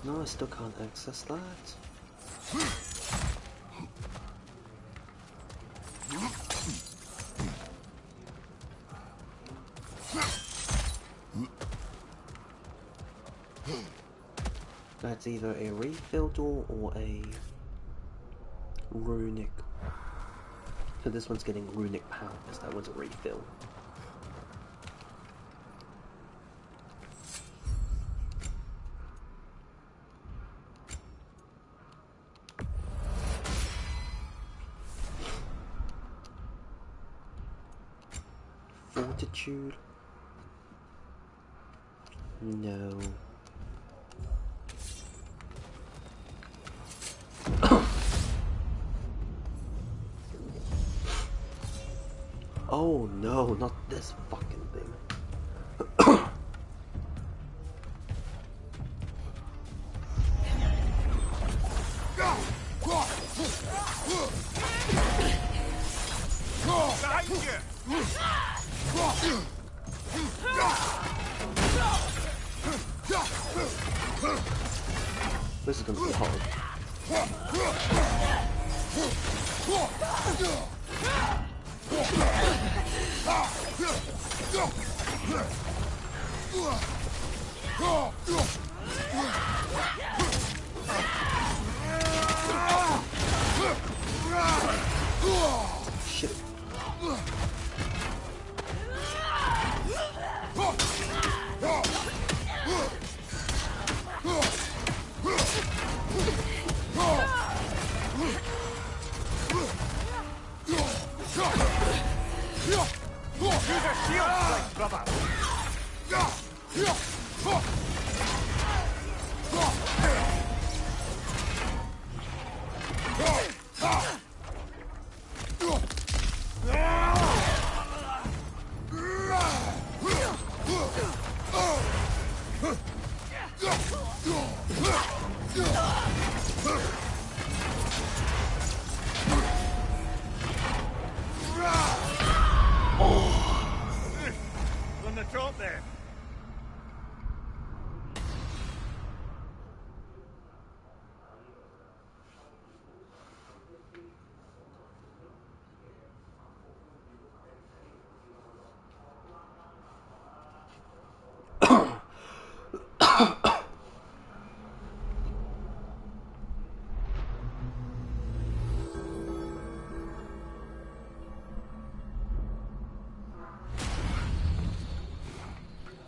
No, I still can't access that. That's either a refill door or a runic. So this one's getting runic powers, that one's a refill. Fortitude? No. Oh no, not this fucking thing. Behind you! This is gonna be hard. Shit. Use a shield strike, brother! On the top there.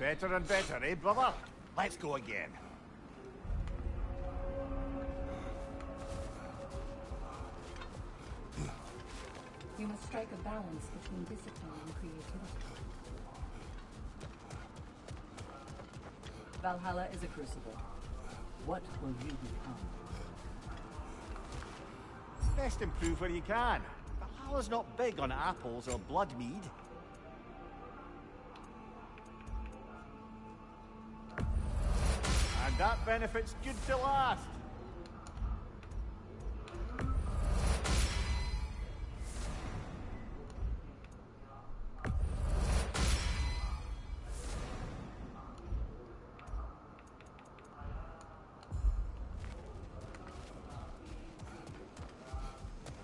Better and better, eh, brother? Let's go again. You must strike a balance between discipline and creativity. Valhalla is a crucible. What will you become? Best improve where you can. Valhalla's not big on apples or blood mead. And that benefit's good to last.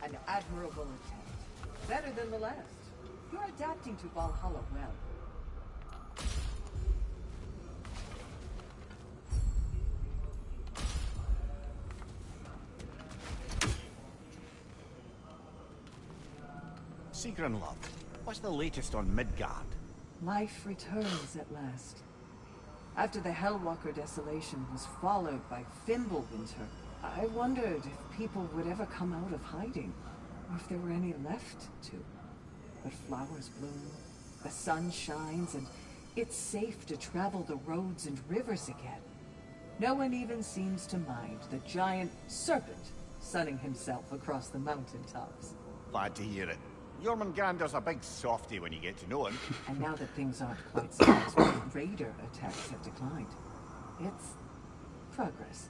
An admirable attempt. Better than the last. You're adapting to Valhalla well. Sigrun, love, what's the latest on Midgard? Life returns at last. After the Hellwalker desolation was followed by Fimbulwinter, I wondered if people would ever come out of hiding, or if there were any left to. But flowers bloom, the sun shines, and it's safe to travel the roads and rivers again. No one even seems to mind the giant serpent sunning himself across the mountaintops. Glad to hear it. Jormungandr's a big softy when you get to know him. And now that things aren't quite so as raider attacks have declined, it's progress.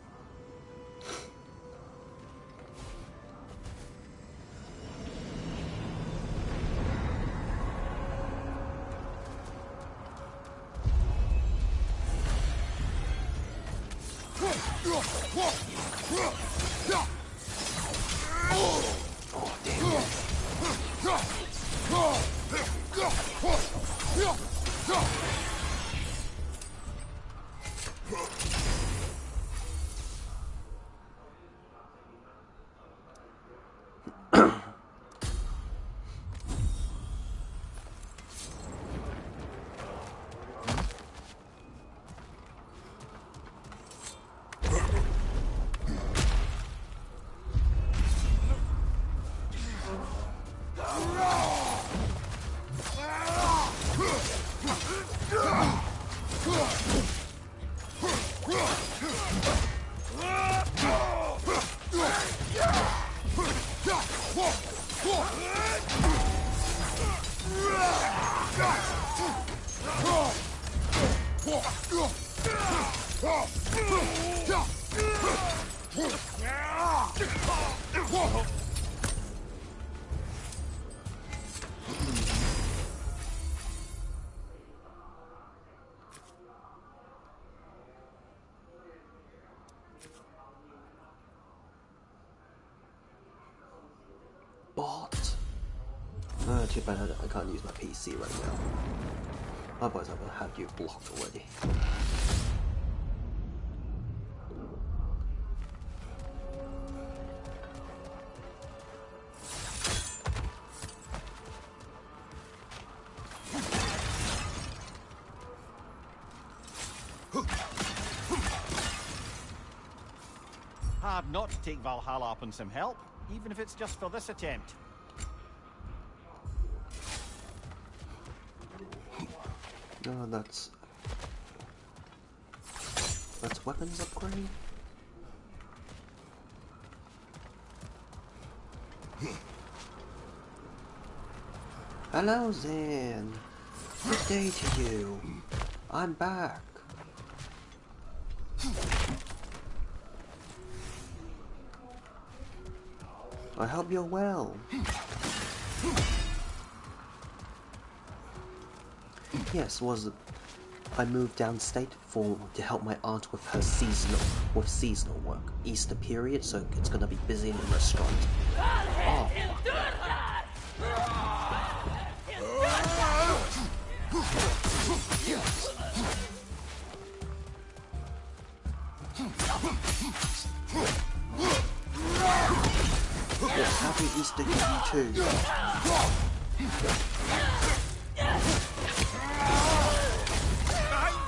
Bot. Too bad I can't use my PC right now. Otherwise I would have you blocked already. Hard not to take Valhalla up on some help, even if it's just for this attempt. No, that's weapons upgrade. Hello, Zan. Good day to you. I'm back. I hope you're well. Yes, I moved downstate to help my aunt with her seasonal work. Easter period, so it's gonna be busy in the restaurant. Oh. Yes, happy Easter to you too. Behind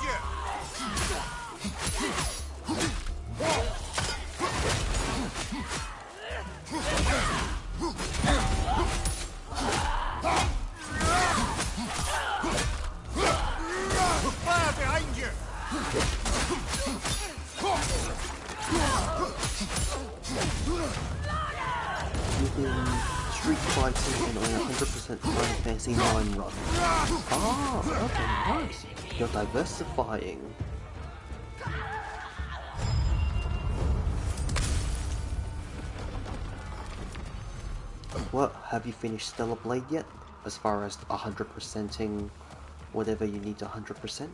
and on a 100% Final Fantasy 9 run. Ah, okay, nice. You're diversifying. What, have you finished Stellar Blade yet? As far as 100%ing whatever you need to 100%?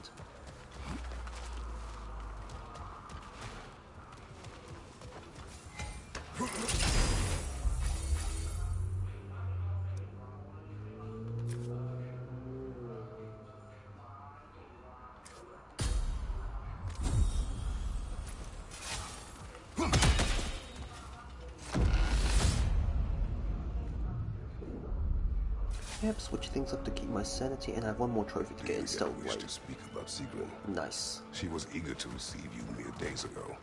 Yep, switch things up to keep my sanity, and I have one more trophy to get in Stellar Blade. To speak about Sigrun. Nice. She was eager to receive you mere days ago.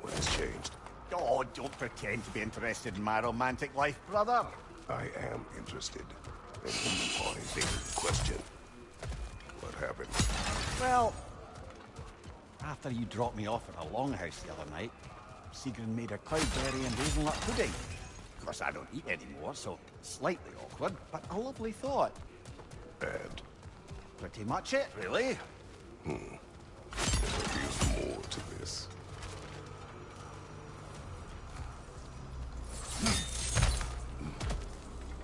What has changed? Oh, don't pretend to be interested in my romantic life, brother. I am interested. And you are evading the question. What happened? Well, after you dropped me off at a longhouse the other night, Sigrun made a cloudberry and hazelnut pudding. Of course, I don't eat anymore, so slightly awkward, but a lovely thought. And? Pretty much it, really. There is more to this.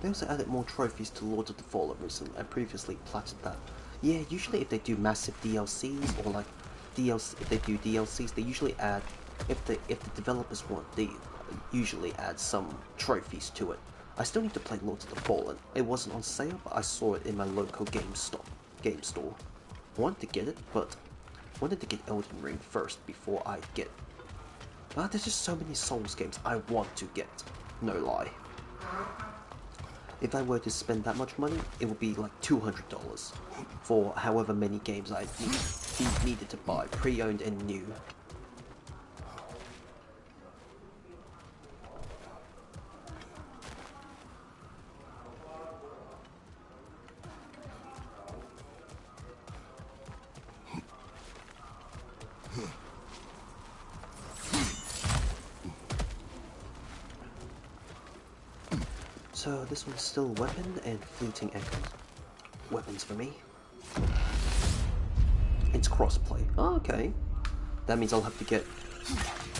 They also added more trophies to Lord of the Fallen recently. I previously platted that. Yeah, usually if they do massive DLCs or like DLC, if they do DLCs, they usually add, if the developers want, they usually add some trophies to it. I still need to play Lord of the Fallen. It wasn't on sale, but I saw it in my local game store. I wanted to get it, but I wanted to get Elden Ring first before I get. There's just so many Souls games I want to get. No lie. If I were to spend that much money, it would be like $200 for however many games I needed to buy, pre-owned and new. So this one's still weapon and fleeting echoes. Weapons for me. It's crossplay. Oh, okay. That means I'll have to get.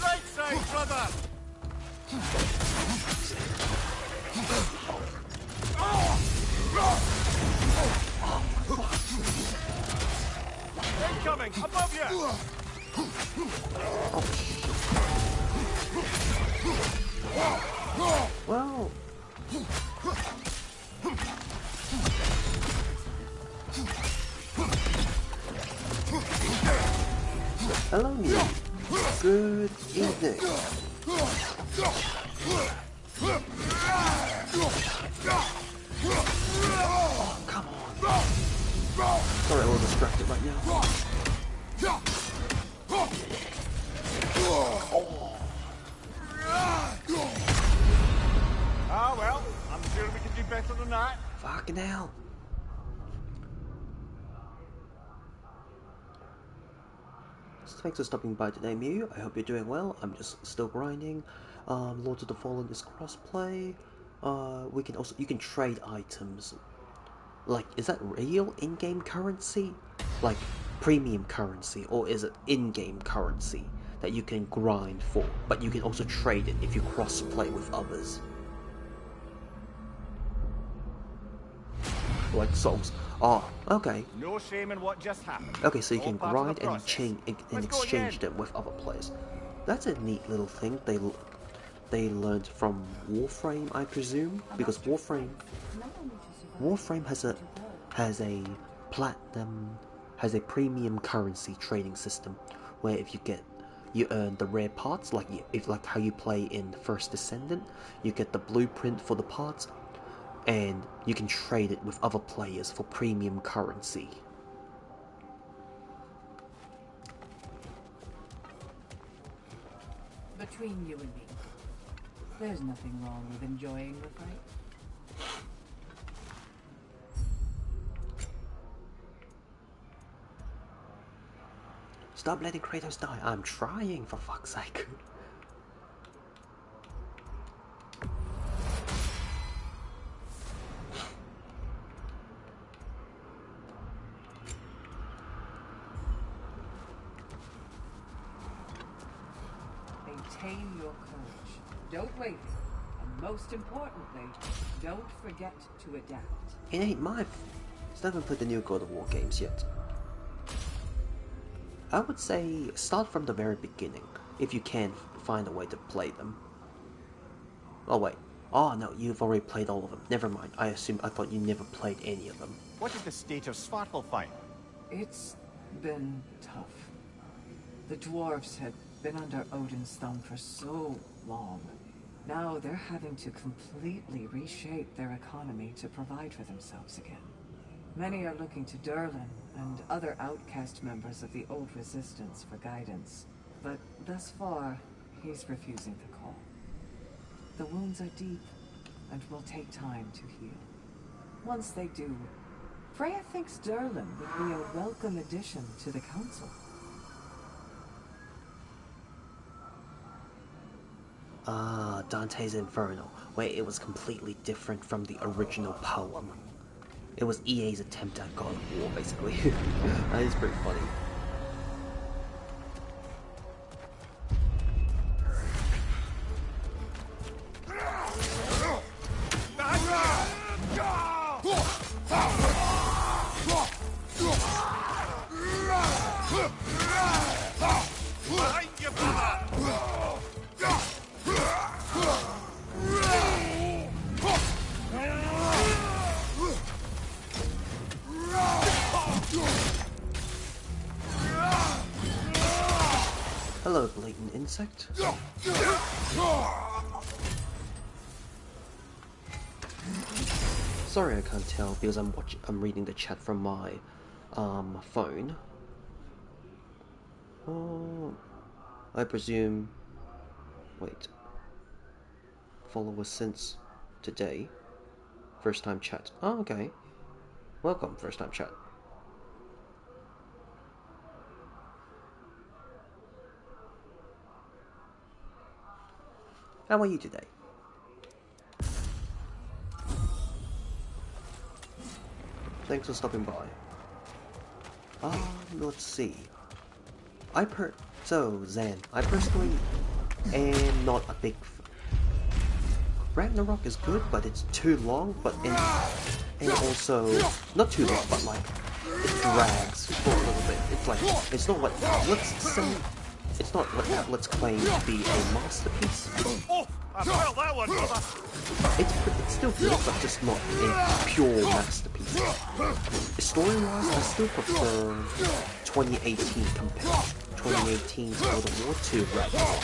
Right side, brother! Incoming! Above you! Oh, well. Hello, Neil. Good evening. Oh, come on. Sorry, I'm a little distracted right now. Ah, well, I'm sure we can do better than that. Fucking hell. Thanks for stopping by today, Mew. I hope you're doing well. I'm just still grinding. Lord of the Fallen is crossplay. You can trade items. Like, is that real in-game currency? Like, premium currency, or is it in-game currency that you can grind for, but you can also trade it if you crossplay with others? Like Souls. Oh, okay. No shame in what just happened. Okay, so you can All part of grind the and process. exchange them with other players. That's a neat little thing they learned from Warframe, I presume, because Warframe has a premium currency trading system where if you earn the rare parts, like how you play in First Descendant, you get the blueprint for the parts, and you can trade it with other players for premium currency. Between you and me, there's nothing wrong with enjoying the fight. Stop letting Kratos die. I'm trying, for fuck's sake. Maintain your courage. Don't waver. And most importantly, don't forget to adapt. It ain't my fault. Still haven't played the new God of War games yet. I would say start from the very beginning, if you can find a way to play them. Oh wait. Oh no, you've already played all of them. Never mind. I thought you never played any of them. What is the state of Svartalfheim? It's been tough. The dwarves had been under Odin's thumb for so long. Now they're having to completely reshape their economy to provide for themselves again. Many are looking to Durlin and other outcast members of the old resistance for guidance. But thus far, he's refusing the call. The wounds are deep and will take time to heal. Once they do, Freya thinks Durlin would be a welcome addition to the council. Ah, Dante's Inferno, where it was completely different from the original poem. It was EA's attempt at God of War, basically. That is pretty funny. Hello, blatant insect. Sorry, I can't tell because I'm reading the chat from my phone. Oh, I presume. Wait. Followers since today. First time chat. Oh, okay. Welcome, first time chat. How are you today? Thanks for stopping by. Let's see. So, Zan, I personally am not a big Ragnarok is good, but it's too long, and also, not too long, but like, it drags for a little bit. It's like, it's not what outlets claim to be a masterpiece. It's still good, but just not a pure masterpiece. Story-wise, I still prefer 2018 compared 2018's God of War to Ragnarok.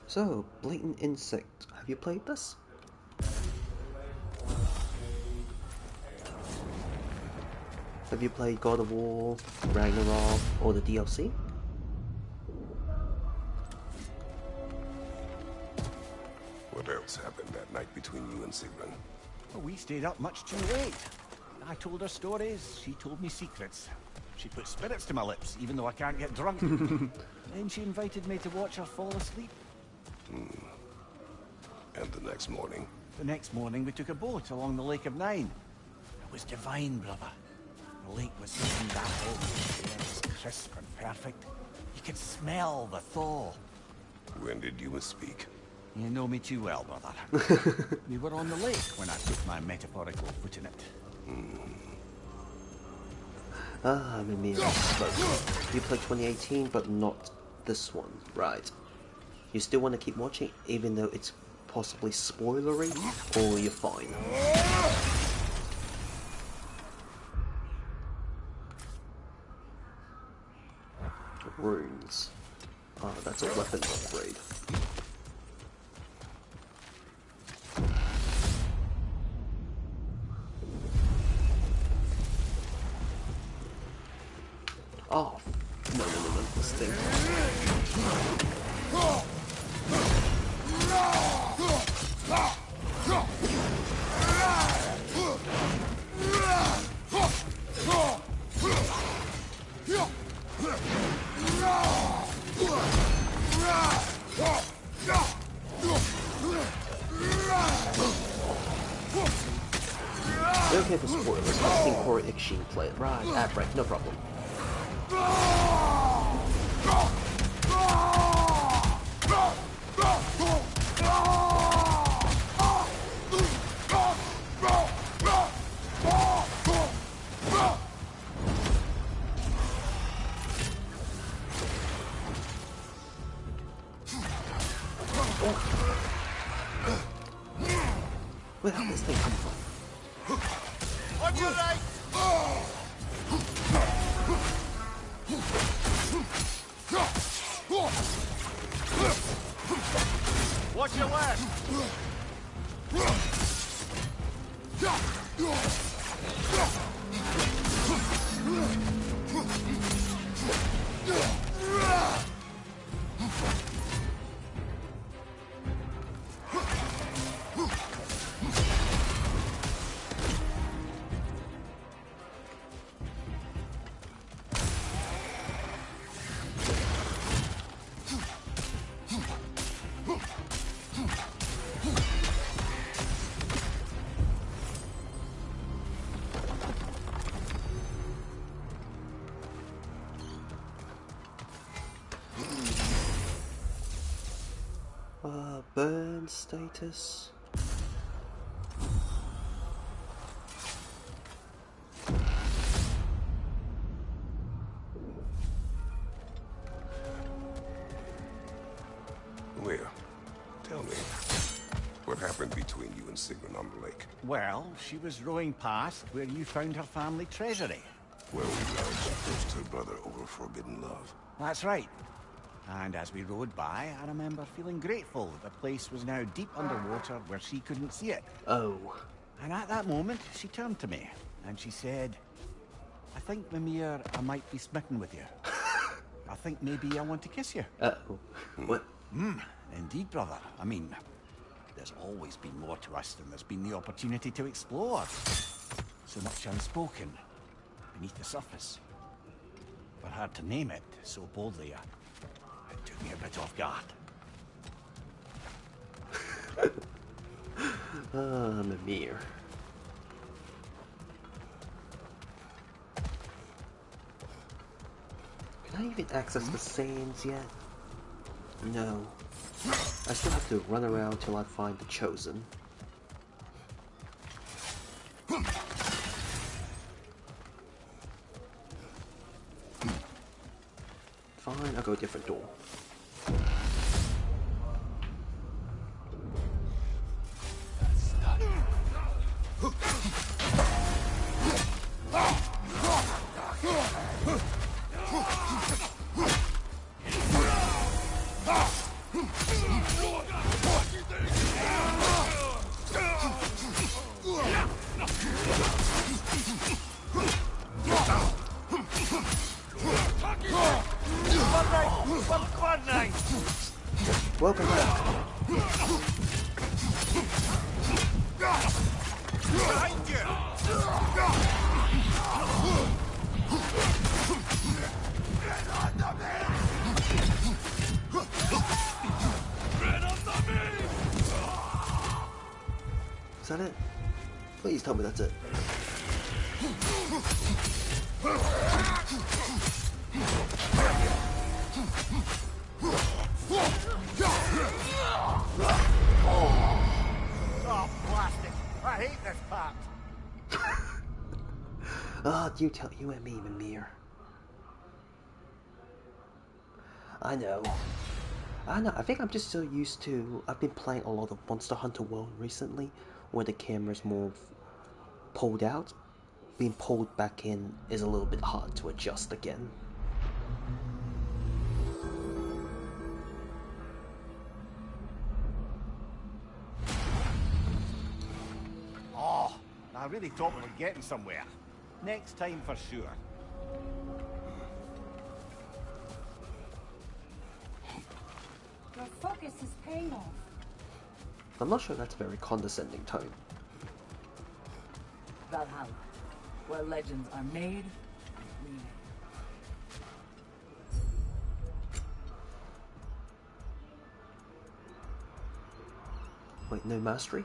So, Blatant Insect, have you played this? Have you played God of War, Ragnarok, or the DLC? What else happened that night between you and Sigrun? Well, we stayed up much too late. I told her stories, she told me secrets. She put spirits to my lips, even though I can't get drunk. Then she invited me to watch her fall asleep. And the next morning? The next morning we took a boat along the Lake of Nine. It was divine, brother. The lake was steamed apple, the air was crisp and perfect. You could smell the thaw. When did you misspeak? You know me too well, brother. We were on the lake when I put my metaphorical foot in it. Ah, Mimir spoke. You played 2018, but not this one, right? You still want to keep watching, even though it's possibly spoilery, or you're fine? Runes. Ah, that's a weapon upgrade. Oh, no, this thing. okay for spoilers. I've seen Corey Iksheen play it. Right, no problem. Where the hell this thing come from? On your right! Watch your left! Burn status. Where? Tell me. What happened between you and Sigrun on the lake? Well, she was rowing past where you found her family treasury. Where we learned she cursed her brother over forbidden love. That's right. And as we rode by, I remember feeling grateful that the place was now deep underwater where she couldn't see it. Oh. And at that moment, she turned to me, and she said, I think, Mimir, I might be smitten with you. I think maybe I want to kiss you. Uh-oh. What? Indeed, brother. I mean, there's always been more to us than there's been the opportunity to explore. So much unspoken, beneath the surface. But hard to name it so boldly, it took me a bit off guard. Mimir. Can I even access the sands yet? No. I still have to run around till I find the Chosen. Fine, I'll go a different door. Welcome back. Behind you! Is that it? Please tell me that's it. Oh, plastic! I hate this part! You tell you and me, Mimir. I know. I think I'm just so used to... I've been playing a lot of Monster Hunter World recently, where the camera's more pulled out. Being pulled back in is a little bit hard to adjust again. Oh, I really thought we were getting somewhere. Next time for sure. Your focus is paying off. I'm not sure that's a very condescending tone. Valhalla, where legends are made and remade. Wait, no mastery?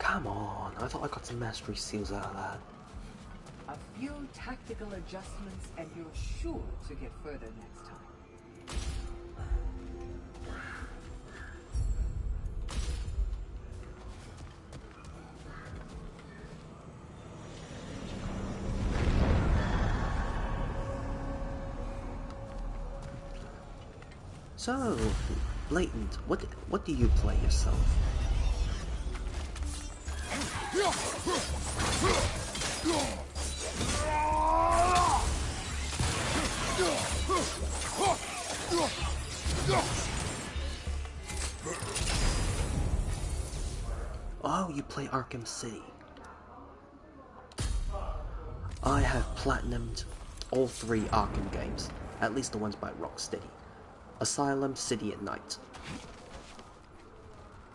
Come on, I thought I got some mastery seals out of that. A few tactical adjustments and you're sure to get further next time. So, Blatant, what do you play yourself? Oh, you play Arkham City. I have platinumed all 3 Arkham games, at least the ones by Rocksteady. Asylum, City at Night.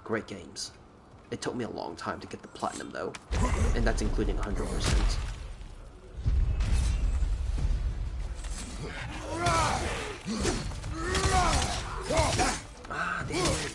Great games. It took me a long time to get the platinum though, and that's including 100%. Ah, damn it.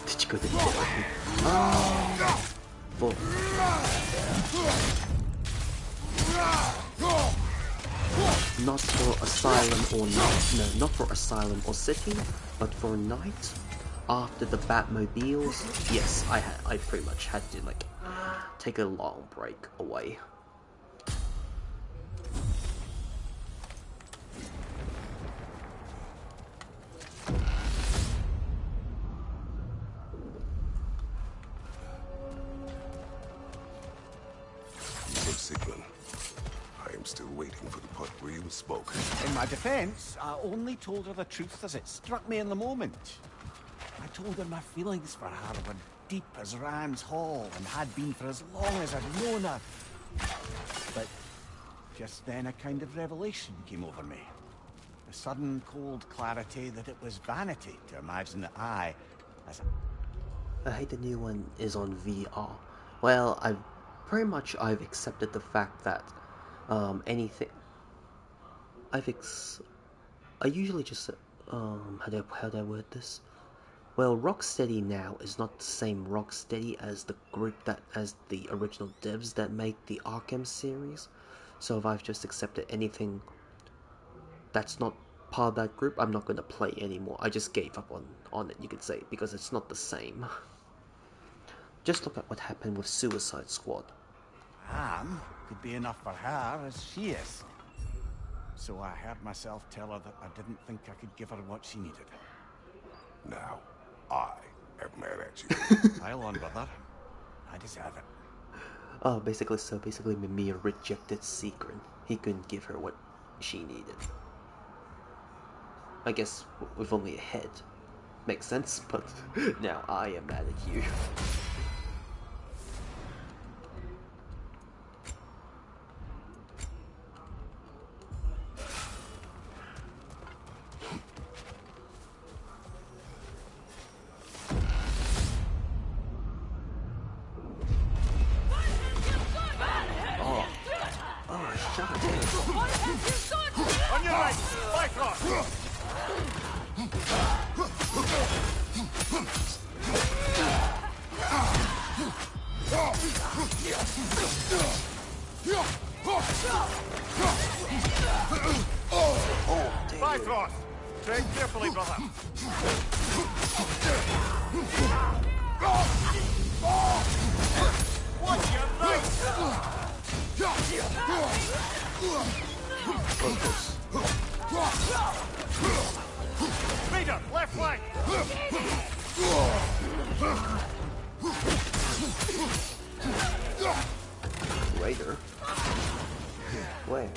Did you go to therapy? Oh, full. Not for Asylum or Night. No, not for Asylum or City, but for Night. After the Batmobiles, yes, I pretty much had to like take a long break away. Sigmund, I am still waiting for the part where you spoke. In my defense, I only told her the truth as it struck me in the moment. I told her my feelings for her were deep as Rand's Hall and had been for as long as I'd known her. But just then a kind of revelation came over me. The sudden cold clarity that it was vanity to imagine that I hate the new one is on VR. Well, I've accepted the fact that anything I usually just how do I word this? Well, Rocksteady now is not the same Rocksteady as the group as the original devs that make the Arkham series. So if I've just accepted anything that's not part of that group, I'm not going to play anymore. I just gave up on it, you could say, because it's not the same. Just look at what happened with Suicide Squad. could be enough for her as she is. So I heard myself tell her that I didn't think I could give her what she needed. Now, I am mad at you. I'll on with her. I deserve it. Oh, basically, Mimir rejected Secret. He couldn't give her what she needed. I guess with only a head. Makes sense, but now I am mad at you. On your right! Fight off! Bifrost! Tread carefully, brother. Watch your right! Leader, left flank! Raider? Where?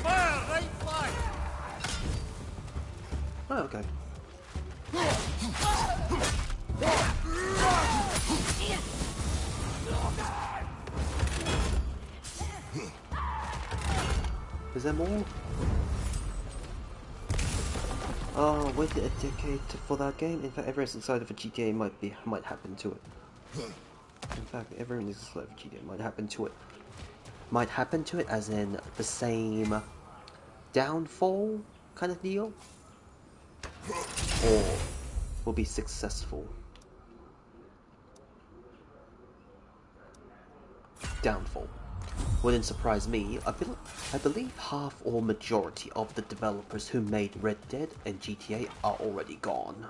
Fire, right flank! Oh, okay. them all. Oh, waited a decade for that game. In fact, everyone's excited for GTA might happen to it. In fact, everyone is excited for GTA might happen to it. Might happen to it, as in the same downfall kind of deal, or will be successful. Downfall. Wouldn't surprise me. I believe half or majority of the developers who made Red Dead and GTA are already gone.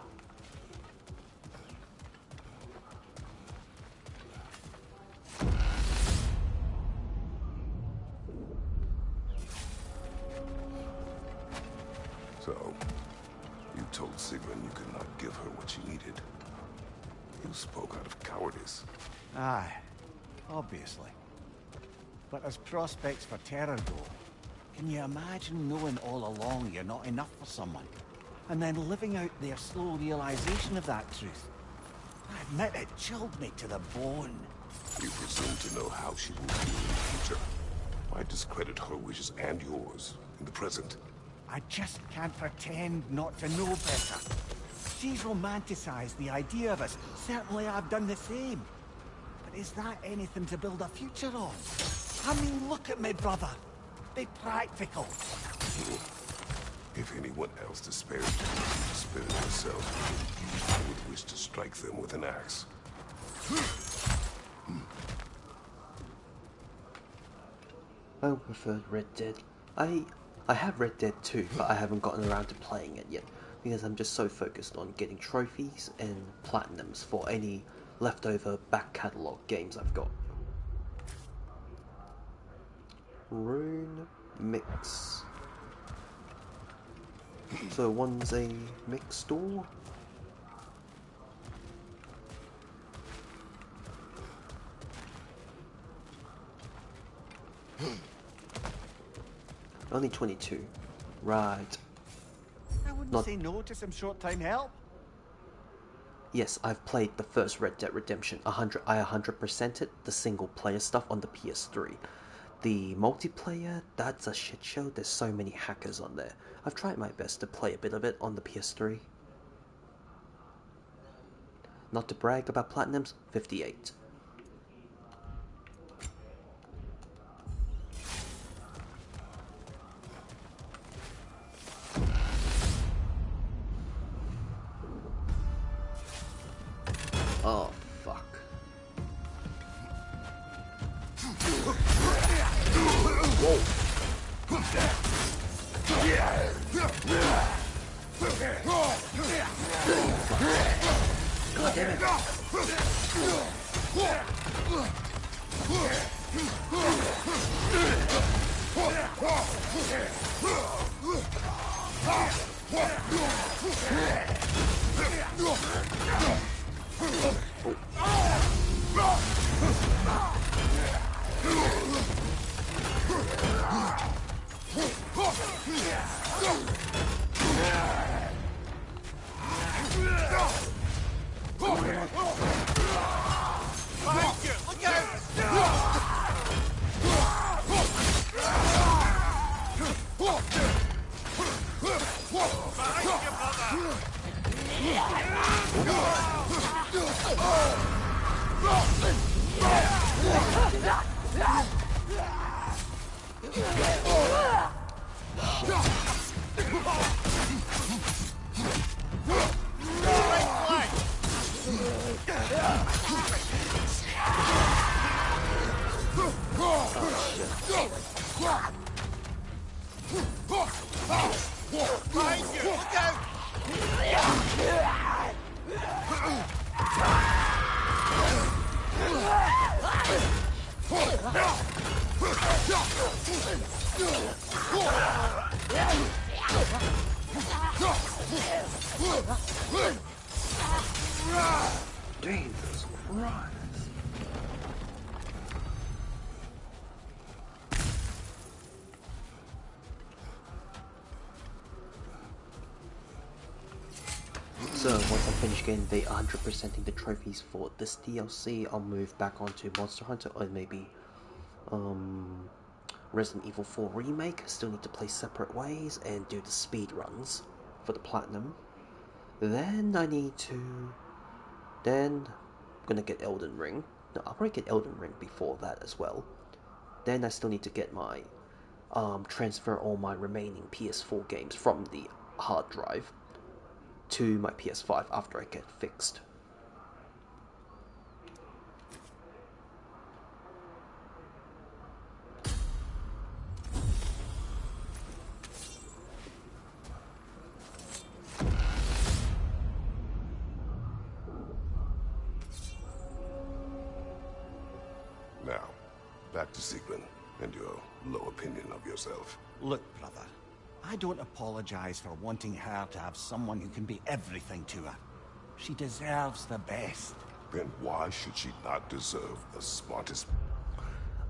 So, you told Sigrun you could not give her what she needed. You spoke out of cowardice. Aye, obviously. But as prospects for terror go, can you imagine knowing all along you're not enough for someone, and then living out their slow realization of that truth? I admit it chilled me to the bone. You presume to know how she will feel in the future. Why discredit her wishes and yours in the present? I just can't pretend not to know better. She's romanticized the idea of us. Certainly I've done the same. But is that anything to build a future on? I mean, look at me, brother. Be practical. If anyone else despaired herself, I would wish to strike them with an axe. I preferred Red Dead. I have Red Dead 2, but I haven't gotten around to playing it yet, because I'm just so focused on getting trophies and platinums for any leftover back catalogue games I've got. Rune mix. So one's a mix store. Only 22. Right. I wouldn't say no to some short-time help. Yes, I've played the first Red Dead Redemption. I 100%ed the single-player stuff on the PS3. The multiplayer, that's a shit show. There's so many hackers on there. I've tried my best to play a bit of it on the PS3. Not to brag about platinums, 58. Oh, fuck. Whoa. God damn it. Jesus Christ. So once I finish getting the 100%ing the trophies for this DLC, I'll move back onto Monster Hunter, or maybe Resident Evil 4 Remake, still need to play separate ways and do the speed runs for the platinum. Then I need to... Then I'm gonna get Elden Ring. No, I'll probably get Elden Ring before that as well. Then I still need to get my... transfer all my remaining PS4 games from the hard drive to my PS5 after I get fixed. Now, back to Sigrun and your low opinion of yourself. Look, brother, I don't apologize for wanting her to have someone who can be everything to her. She deserves the best. Then why should she not deserve the smartest?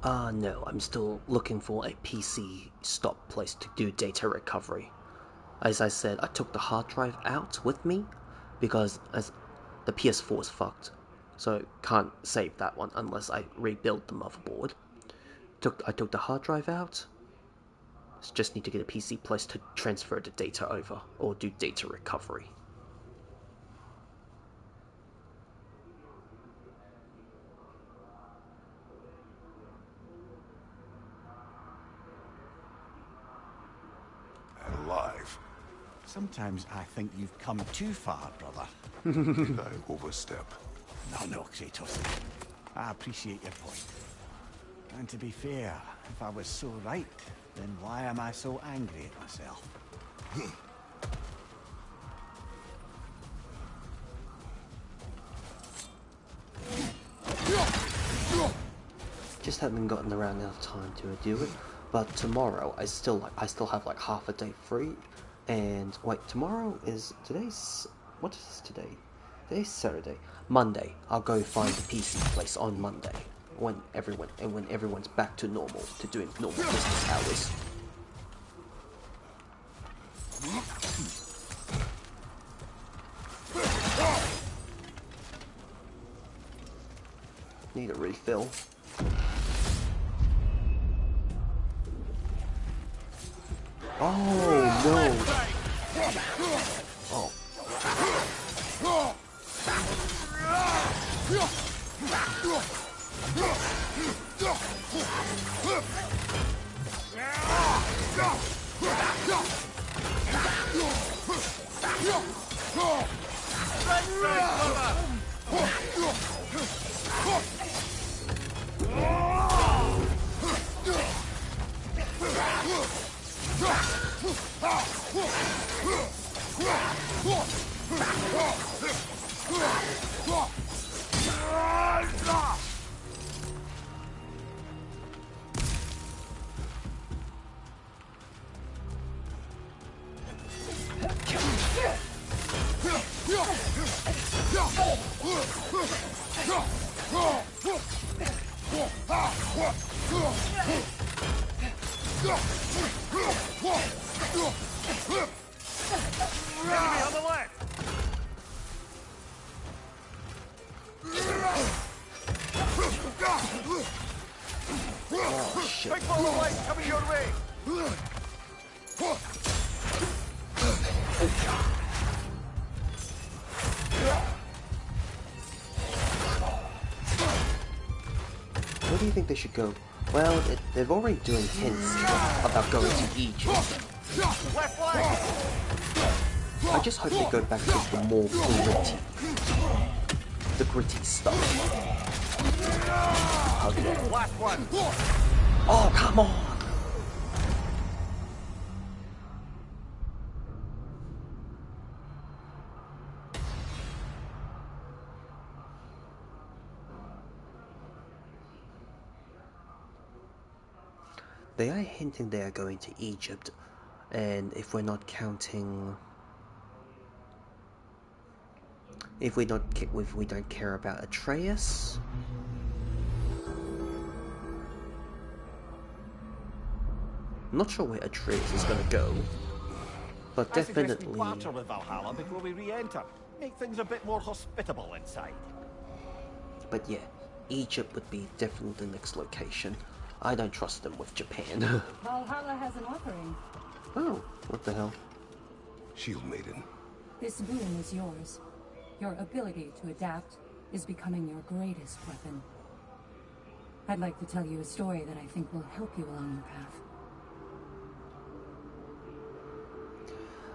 No, I'm still looking for a PC stop place to do data recovery. As I said, I took the hard drive out with me because as the PS4 is fucked, so can't save that one unless I rebuild the motherboard. I took the hard drive out. Just need to get a PC place to transfer the data over or do data recovery. And alive. Sometimes I think you've come too far, brother. Did I overstep? No, Kratos. I appreciate your point. And to be fair, if I was so right, then why am I so angry at myself? Just haven't gotten around enough time to do it. But tomorrow, I still have like half a day free. And wait, tomorrow is what is today? Today's Saturday. Monday, I'll go find the PC place on Monday when everyone's back to normal, to doing normal business hours. Need a refill. Oh no! Oh. Enemy on the left! Oh shit. Big ball of light coming your way! Where do you think they should go? Well, they're already doing hints about going to Egypt. Left flank! I just hope they go back to the more gritty stuff. Okay. Last one! Oh, come on! They are hinting they are going to Egypt, and if we don't care about Atreus, I'm not sure where Atreus is going to go, but I suggest we definitely. barter with Valhalla before we re-enter. Make things a bit more hospitable inside. But yeah, Egypt would be definitely the next location. I don't trust them with Japan. Valhalla has an offering. Oh, what the hell? Shield Maiden. This boon is yours. Your ability to adapt is becoming your greatest weapon. I'd like to tell you a story that I think will help you along your path.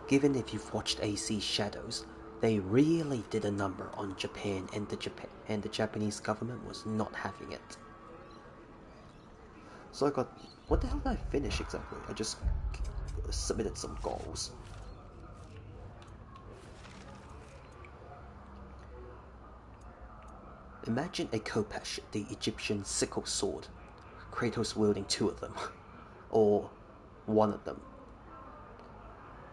Given if you've watched AC Shadows, they really did a number on Japan, and the Japanese government was not having it. So I got... What the hell did I finish exactly? I just submitted some goals. Imagine a khopesh, the Egyptian sickle sword. Kratos wielding 2 of them. Or 1 of them.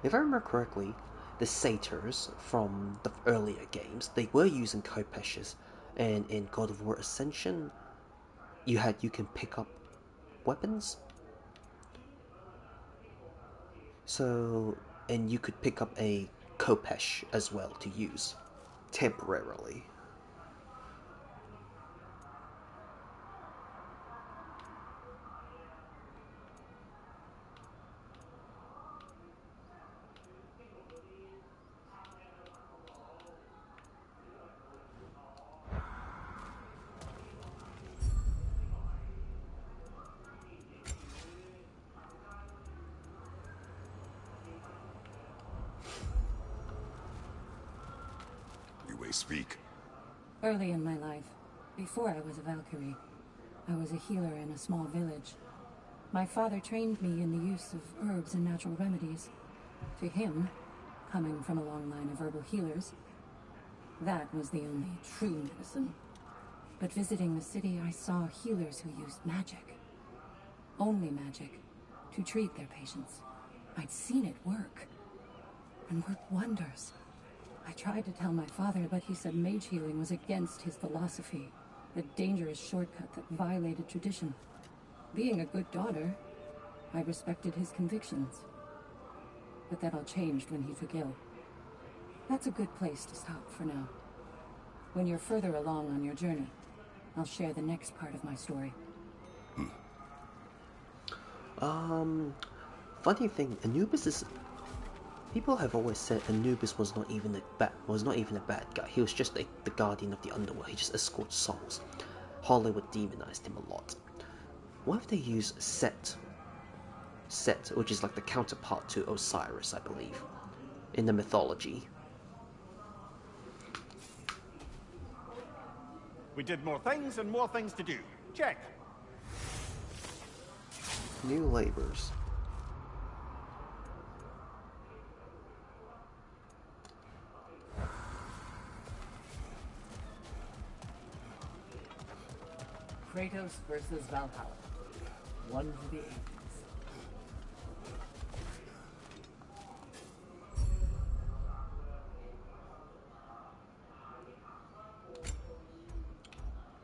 If I remember correctly, the satyrs from the earlier games, they were using khopeshes, and in God of War Ascension, you can pick up weapons. So, and you could pick up a khopesh as well to use temporarily. Speak. Early in my life, before I was a Valkyrie, I was a healer in a small village. My father trained me in the use of herbs and natural remedies. To him, coming from a long line of herbal healers, that was the only true medicine. But visiting the city, I saw healers who used magic. Only magic, to treat their patients. I'd seen it work, and worked wonders. I tried to tell my father, but he said mage healing was against his philosophy, a dangerous shortcut that violated tradition. Being a good daughter, I respected his convictions. But that all changed when he took ill. That's a good place to stop for now. When you're further along on your journey, I'll share the next part of my story. Funny thing, Anubis is... People have always said Anubis was not even a bad guy. He was just the guardian of the underworld. He just escorts souls. Hollywood demonized him a lot. What if they use Set, which is like the counterpart to Osiris, I believe, in the mythology? We did more things and more things to do. Check. New labors. Kratos versus Valhalla. One for the ages.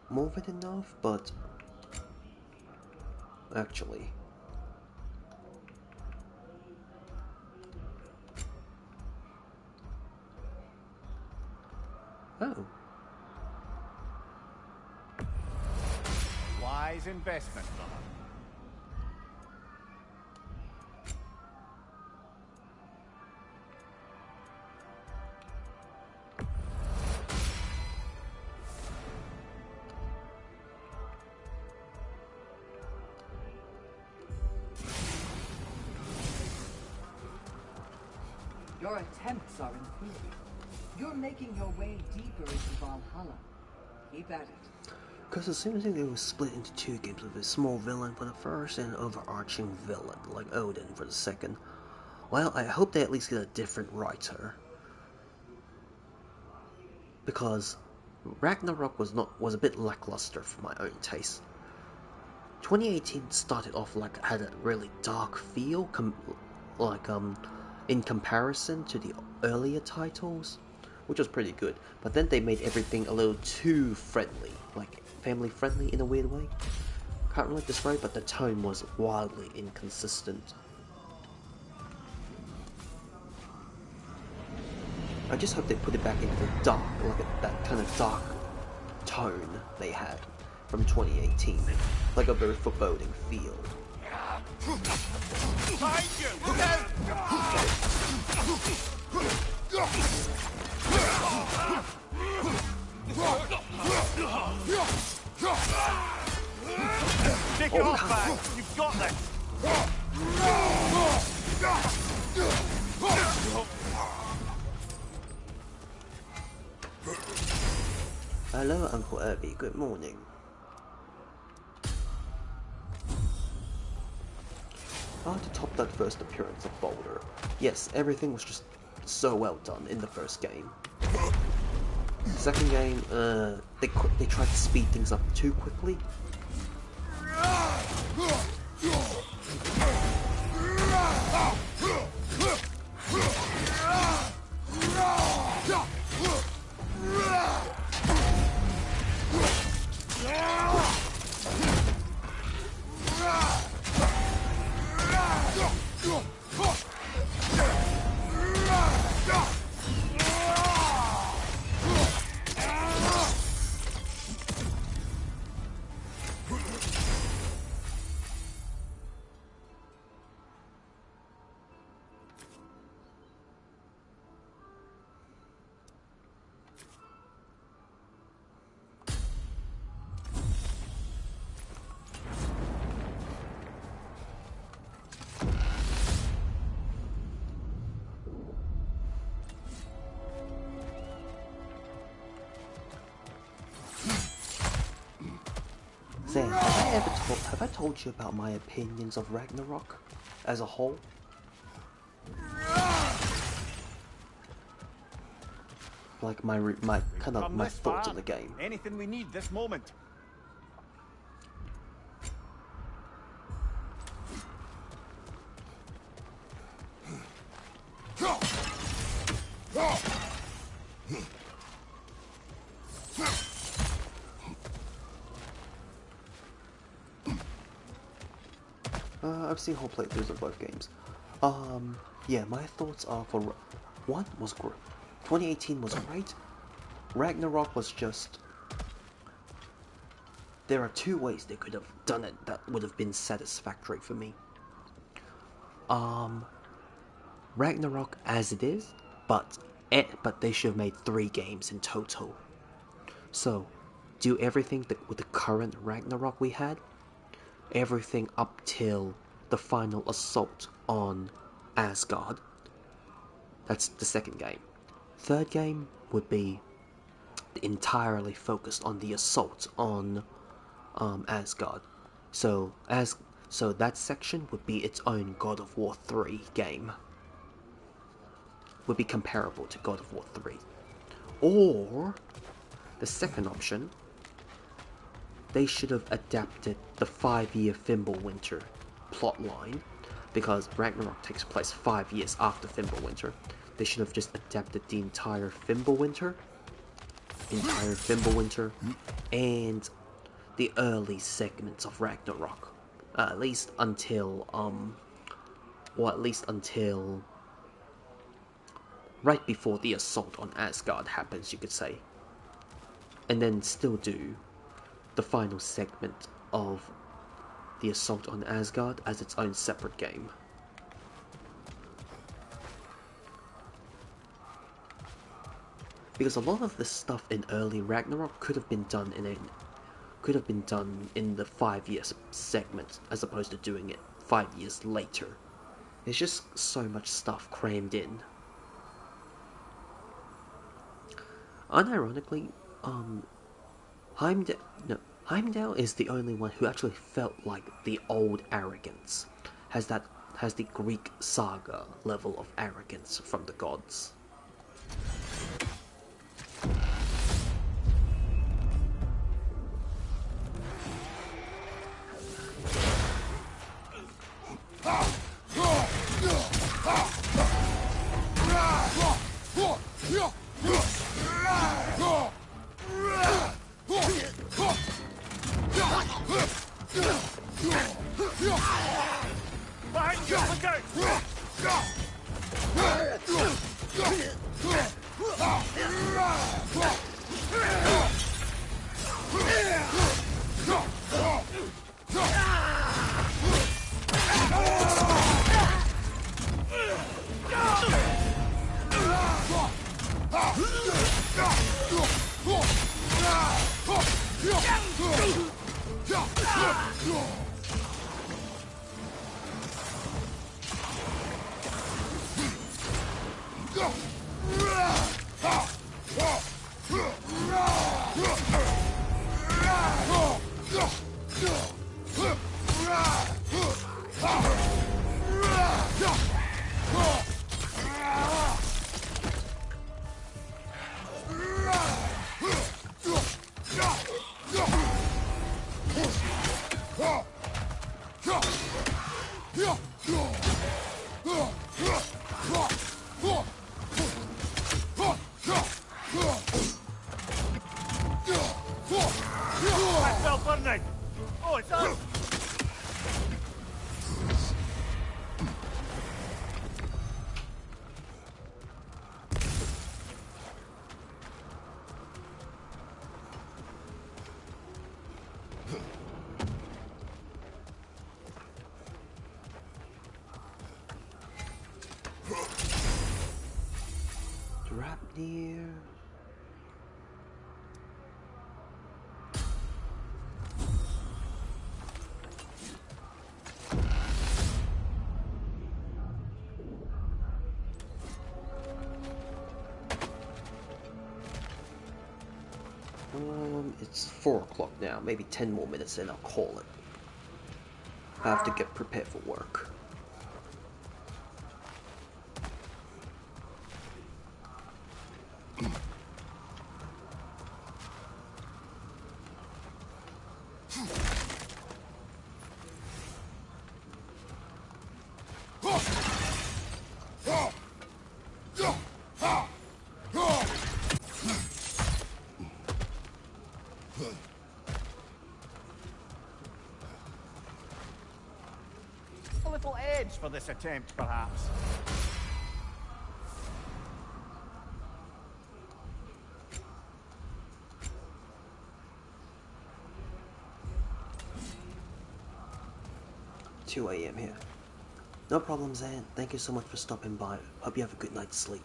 Morbid enough, but actually... Oh. Wise investment, brother. Your attempts are improving. You're making your way deeper into Valhalla. Keep at it. Because it seems like it was split into 2 games with a small villain for the first and an overarching villain, like Odin, for the second. Well, I hope they at least get a different writer. Because Ragnarok was a bit lackluster for my own taste. 2018 started off had a really dark feel, in comparison to the earlier titles, which was pretty good. But then they made everything a little too friendly, like family friendly in a weird way. Can't really describe, but the tone was wildly inconsistent. I just hope they put it back into the dark, that kind of dark tone they had. from 2018, like a very foreboding feel. Behind you! Look out! Take it off, man! You've got this! Hello, Uncle Irby. Good morning. To top that first appearance of Boulder, yes, everything was just so well done in the first game. Second game, they tried to speed things up too quickly. Sam, have I told you about my opinions of Ragnarok as a whole? Like my thoughts on the game. Anything we need this moment. I've seen whole playthroughs of both games. Yeah, my thoughts are for one was great. 2018 was great. Ragnarok was just. There are two ways they could have done it that would have been satisfactory for me. Ragnarok as it is, but they should have made 3 games in total. So, do everything with the current Ragnarok we had. Everything up till the final assault on Asgard. That's the second game. Third game would be entirely focused on the assault on Asgard. So that section would be its own God of War 3 game. Would be comparable to God of War 3. Or the second option, they should have adapted the 5-year Fimbulwinter plotline, because Ragnarok takes place 5 years after Fimbulwinter. They should have just adapted the entire Fimbulwinter, and the early segments of Ragnarok, at least until right before the assault on Asgard happens, you could say, and then still do the final segment of the assault on Asgard as its own separate game. Because a lot of the stuff in early Ragnarok could have been done in the 5 years segment, as opposed to doing it 5 years later. There's just so much stuff crammed in. Unironically, Heimdall is the only one who actually felt like the old arrogance. Has the Greek saga level of arrogance from the gods. Behind you! Look out! Near. It's 4 o'clock now. Maybe 10 more minutes and I'll call it. I have to get prepared for work. A little edge for this attempt, perhaps. $2 a.m. here. No problem, Zan. Thank you so much for stopping by. Hope you have a good night's sleep.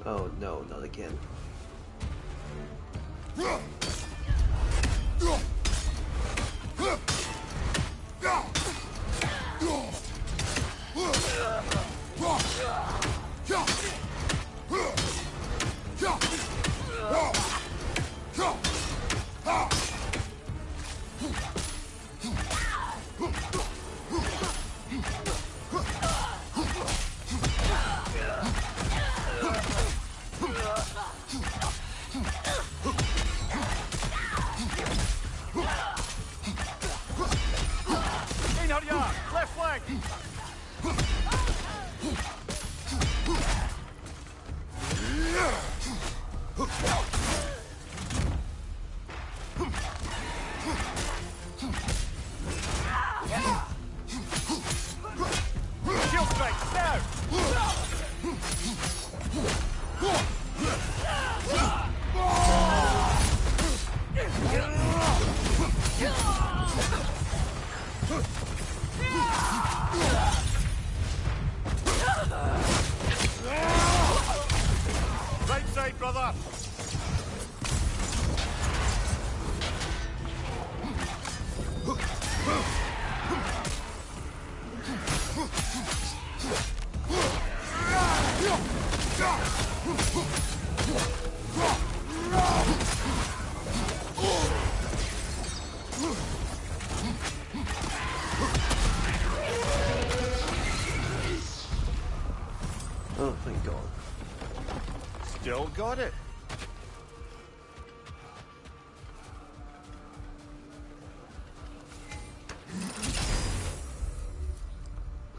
Oh no, not again. Right side, brother! Oh, thank God. Still got it.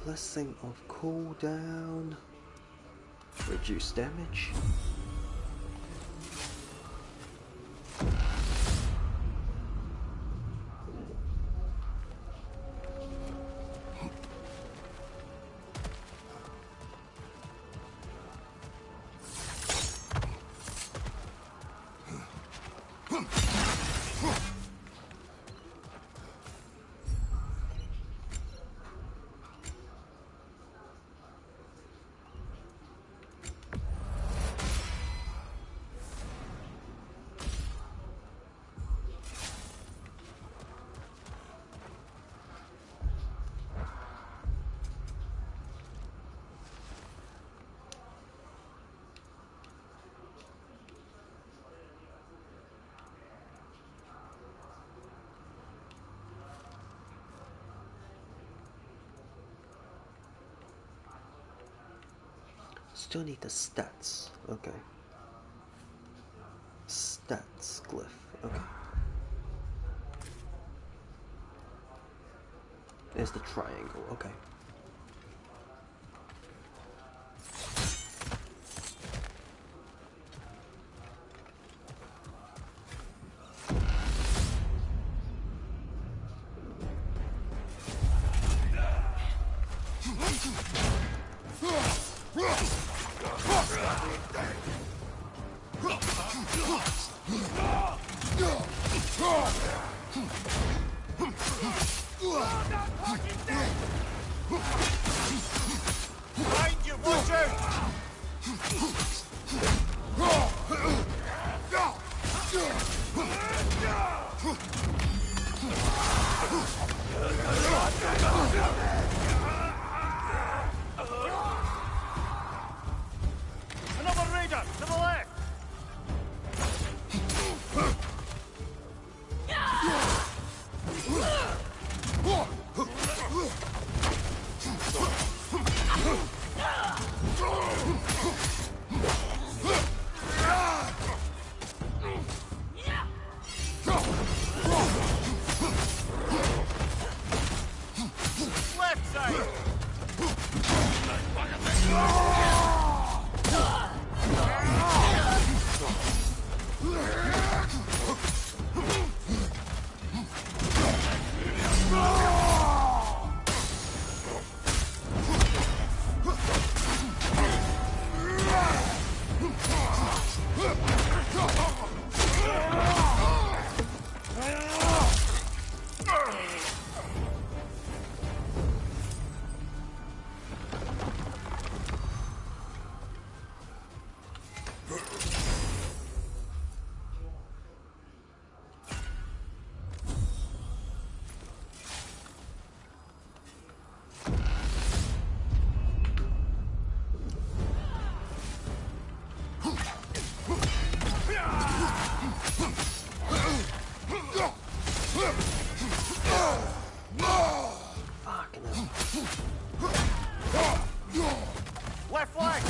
Blessing of cooldown. Reduce damage. Still need the stats. Okay. Stats glyph. Okay. There's the triangle. Okay. Behind you, watch out! Another raider to the left! Left side! Fucking hell. Left flank!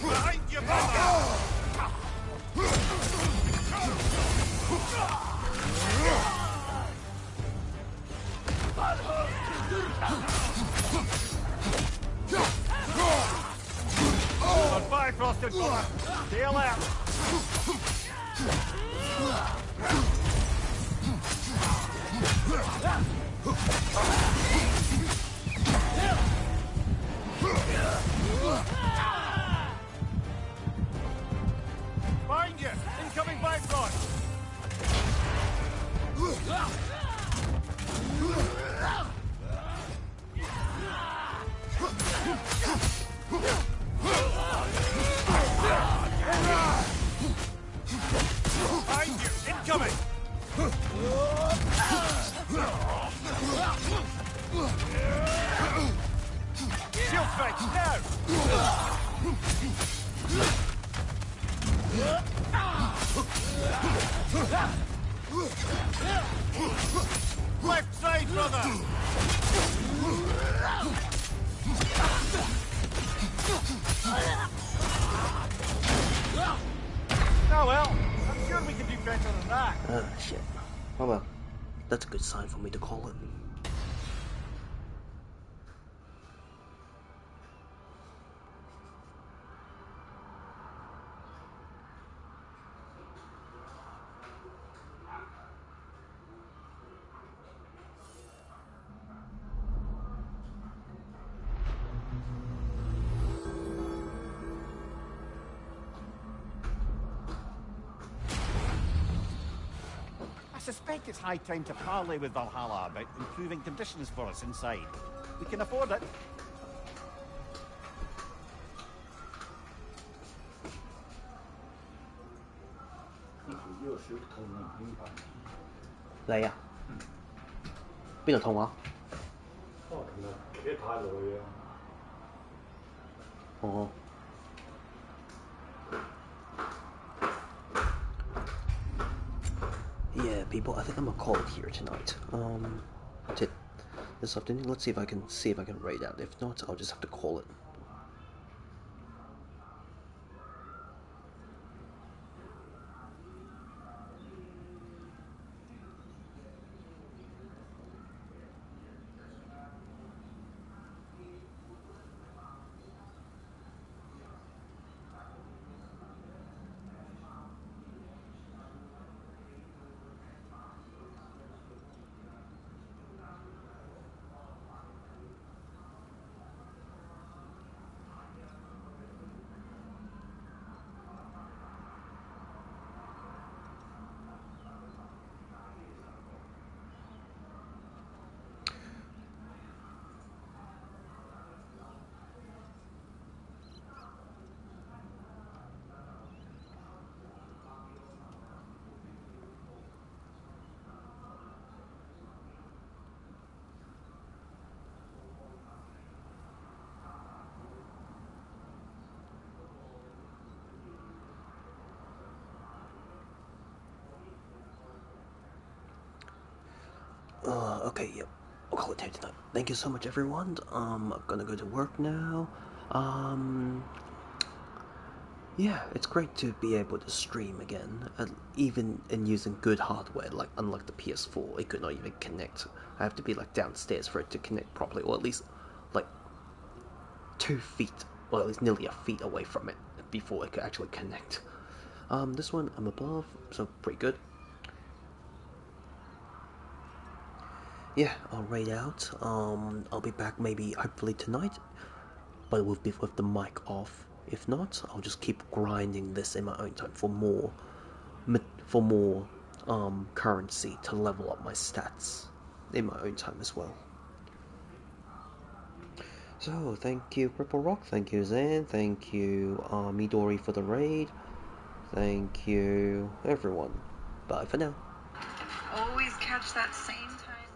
Behind you, brother! On fire, Frosted brother! Stay alert! Find you! Incoming Bifrost! Find you! Incoming! Shield strike, now! Left side, brother! Oh well, I'm sure we can do better than that. Ah, shit. Oh well. That's a good sign for me to call it. I suspect it's high time to parley with Valhalla about improving conditions for us inside. We can afford it.嚟啊！邊度痛啊？哦。Yeah, people, I think I'm gonna call it here tonight. To this afternoon. Let's see if I can raid out. If not, I'll just have to call it. Okay, yep. I'll call it here tonight. Thank you so much, everyone. I'm gonna go to work now. Um, yeah, it's great to be able to stream again, even in using good hardware. Like unlike the PS4, it could not even connect. I have to be like downstairs for it to connect properly, or at least like 2 feet, or at least nearly a feet away from it before it could actually connect. This one I'm above, so pretty good. Yeah, I'll raid out. I'll be back maybe hopefully tonight, but with the mic off. If not, I'll just keep grinding this in my own time for more currency to level up my stats in my own time as well. So thank you Purple Rock, thank you Zan, thank you Midori for the raid, thank you everyone. Bye for now. Always catch that same time.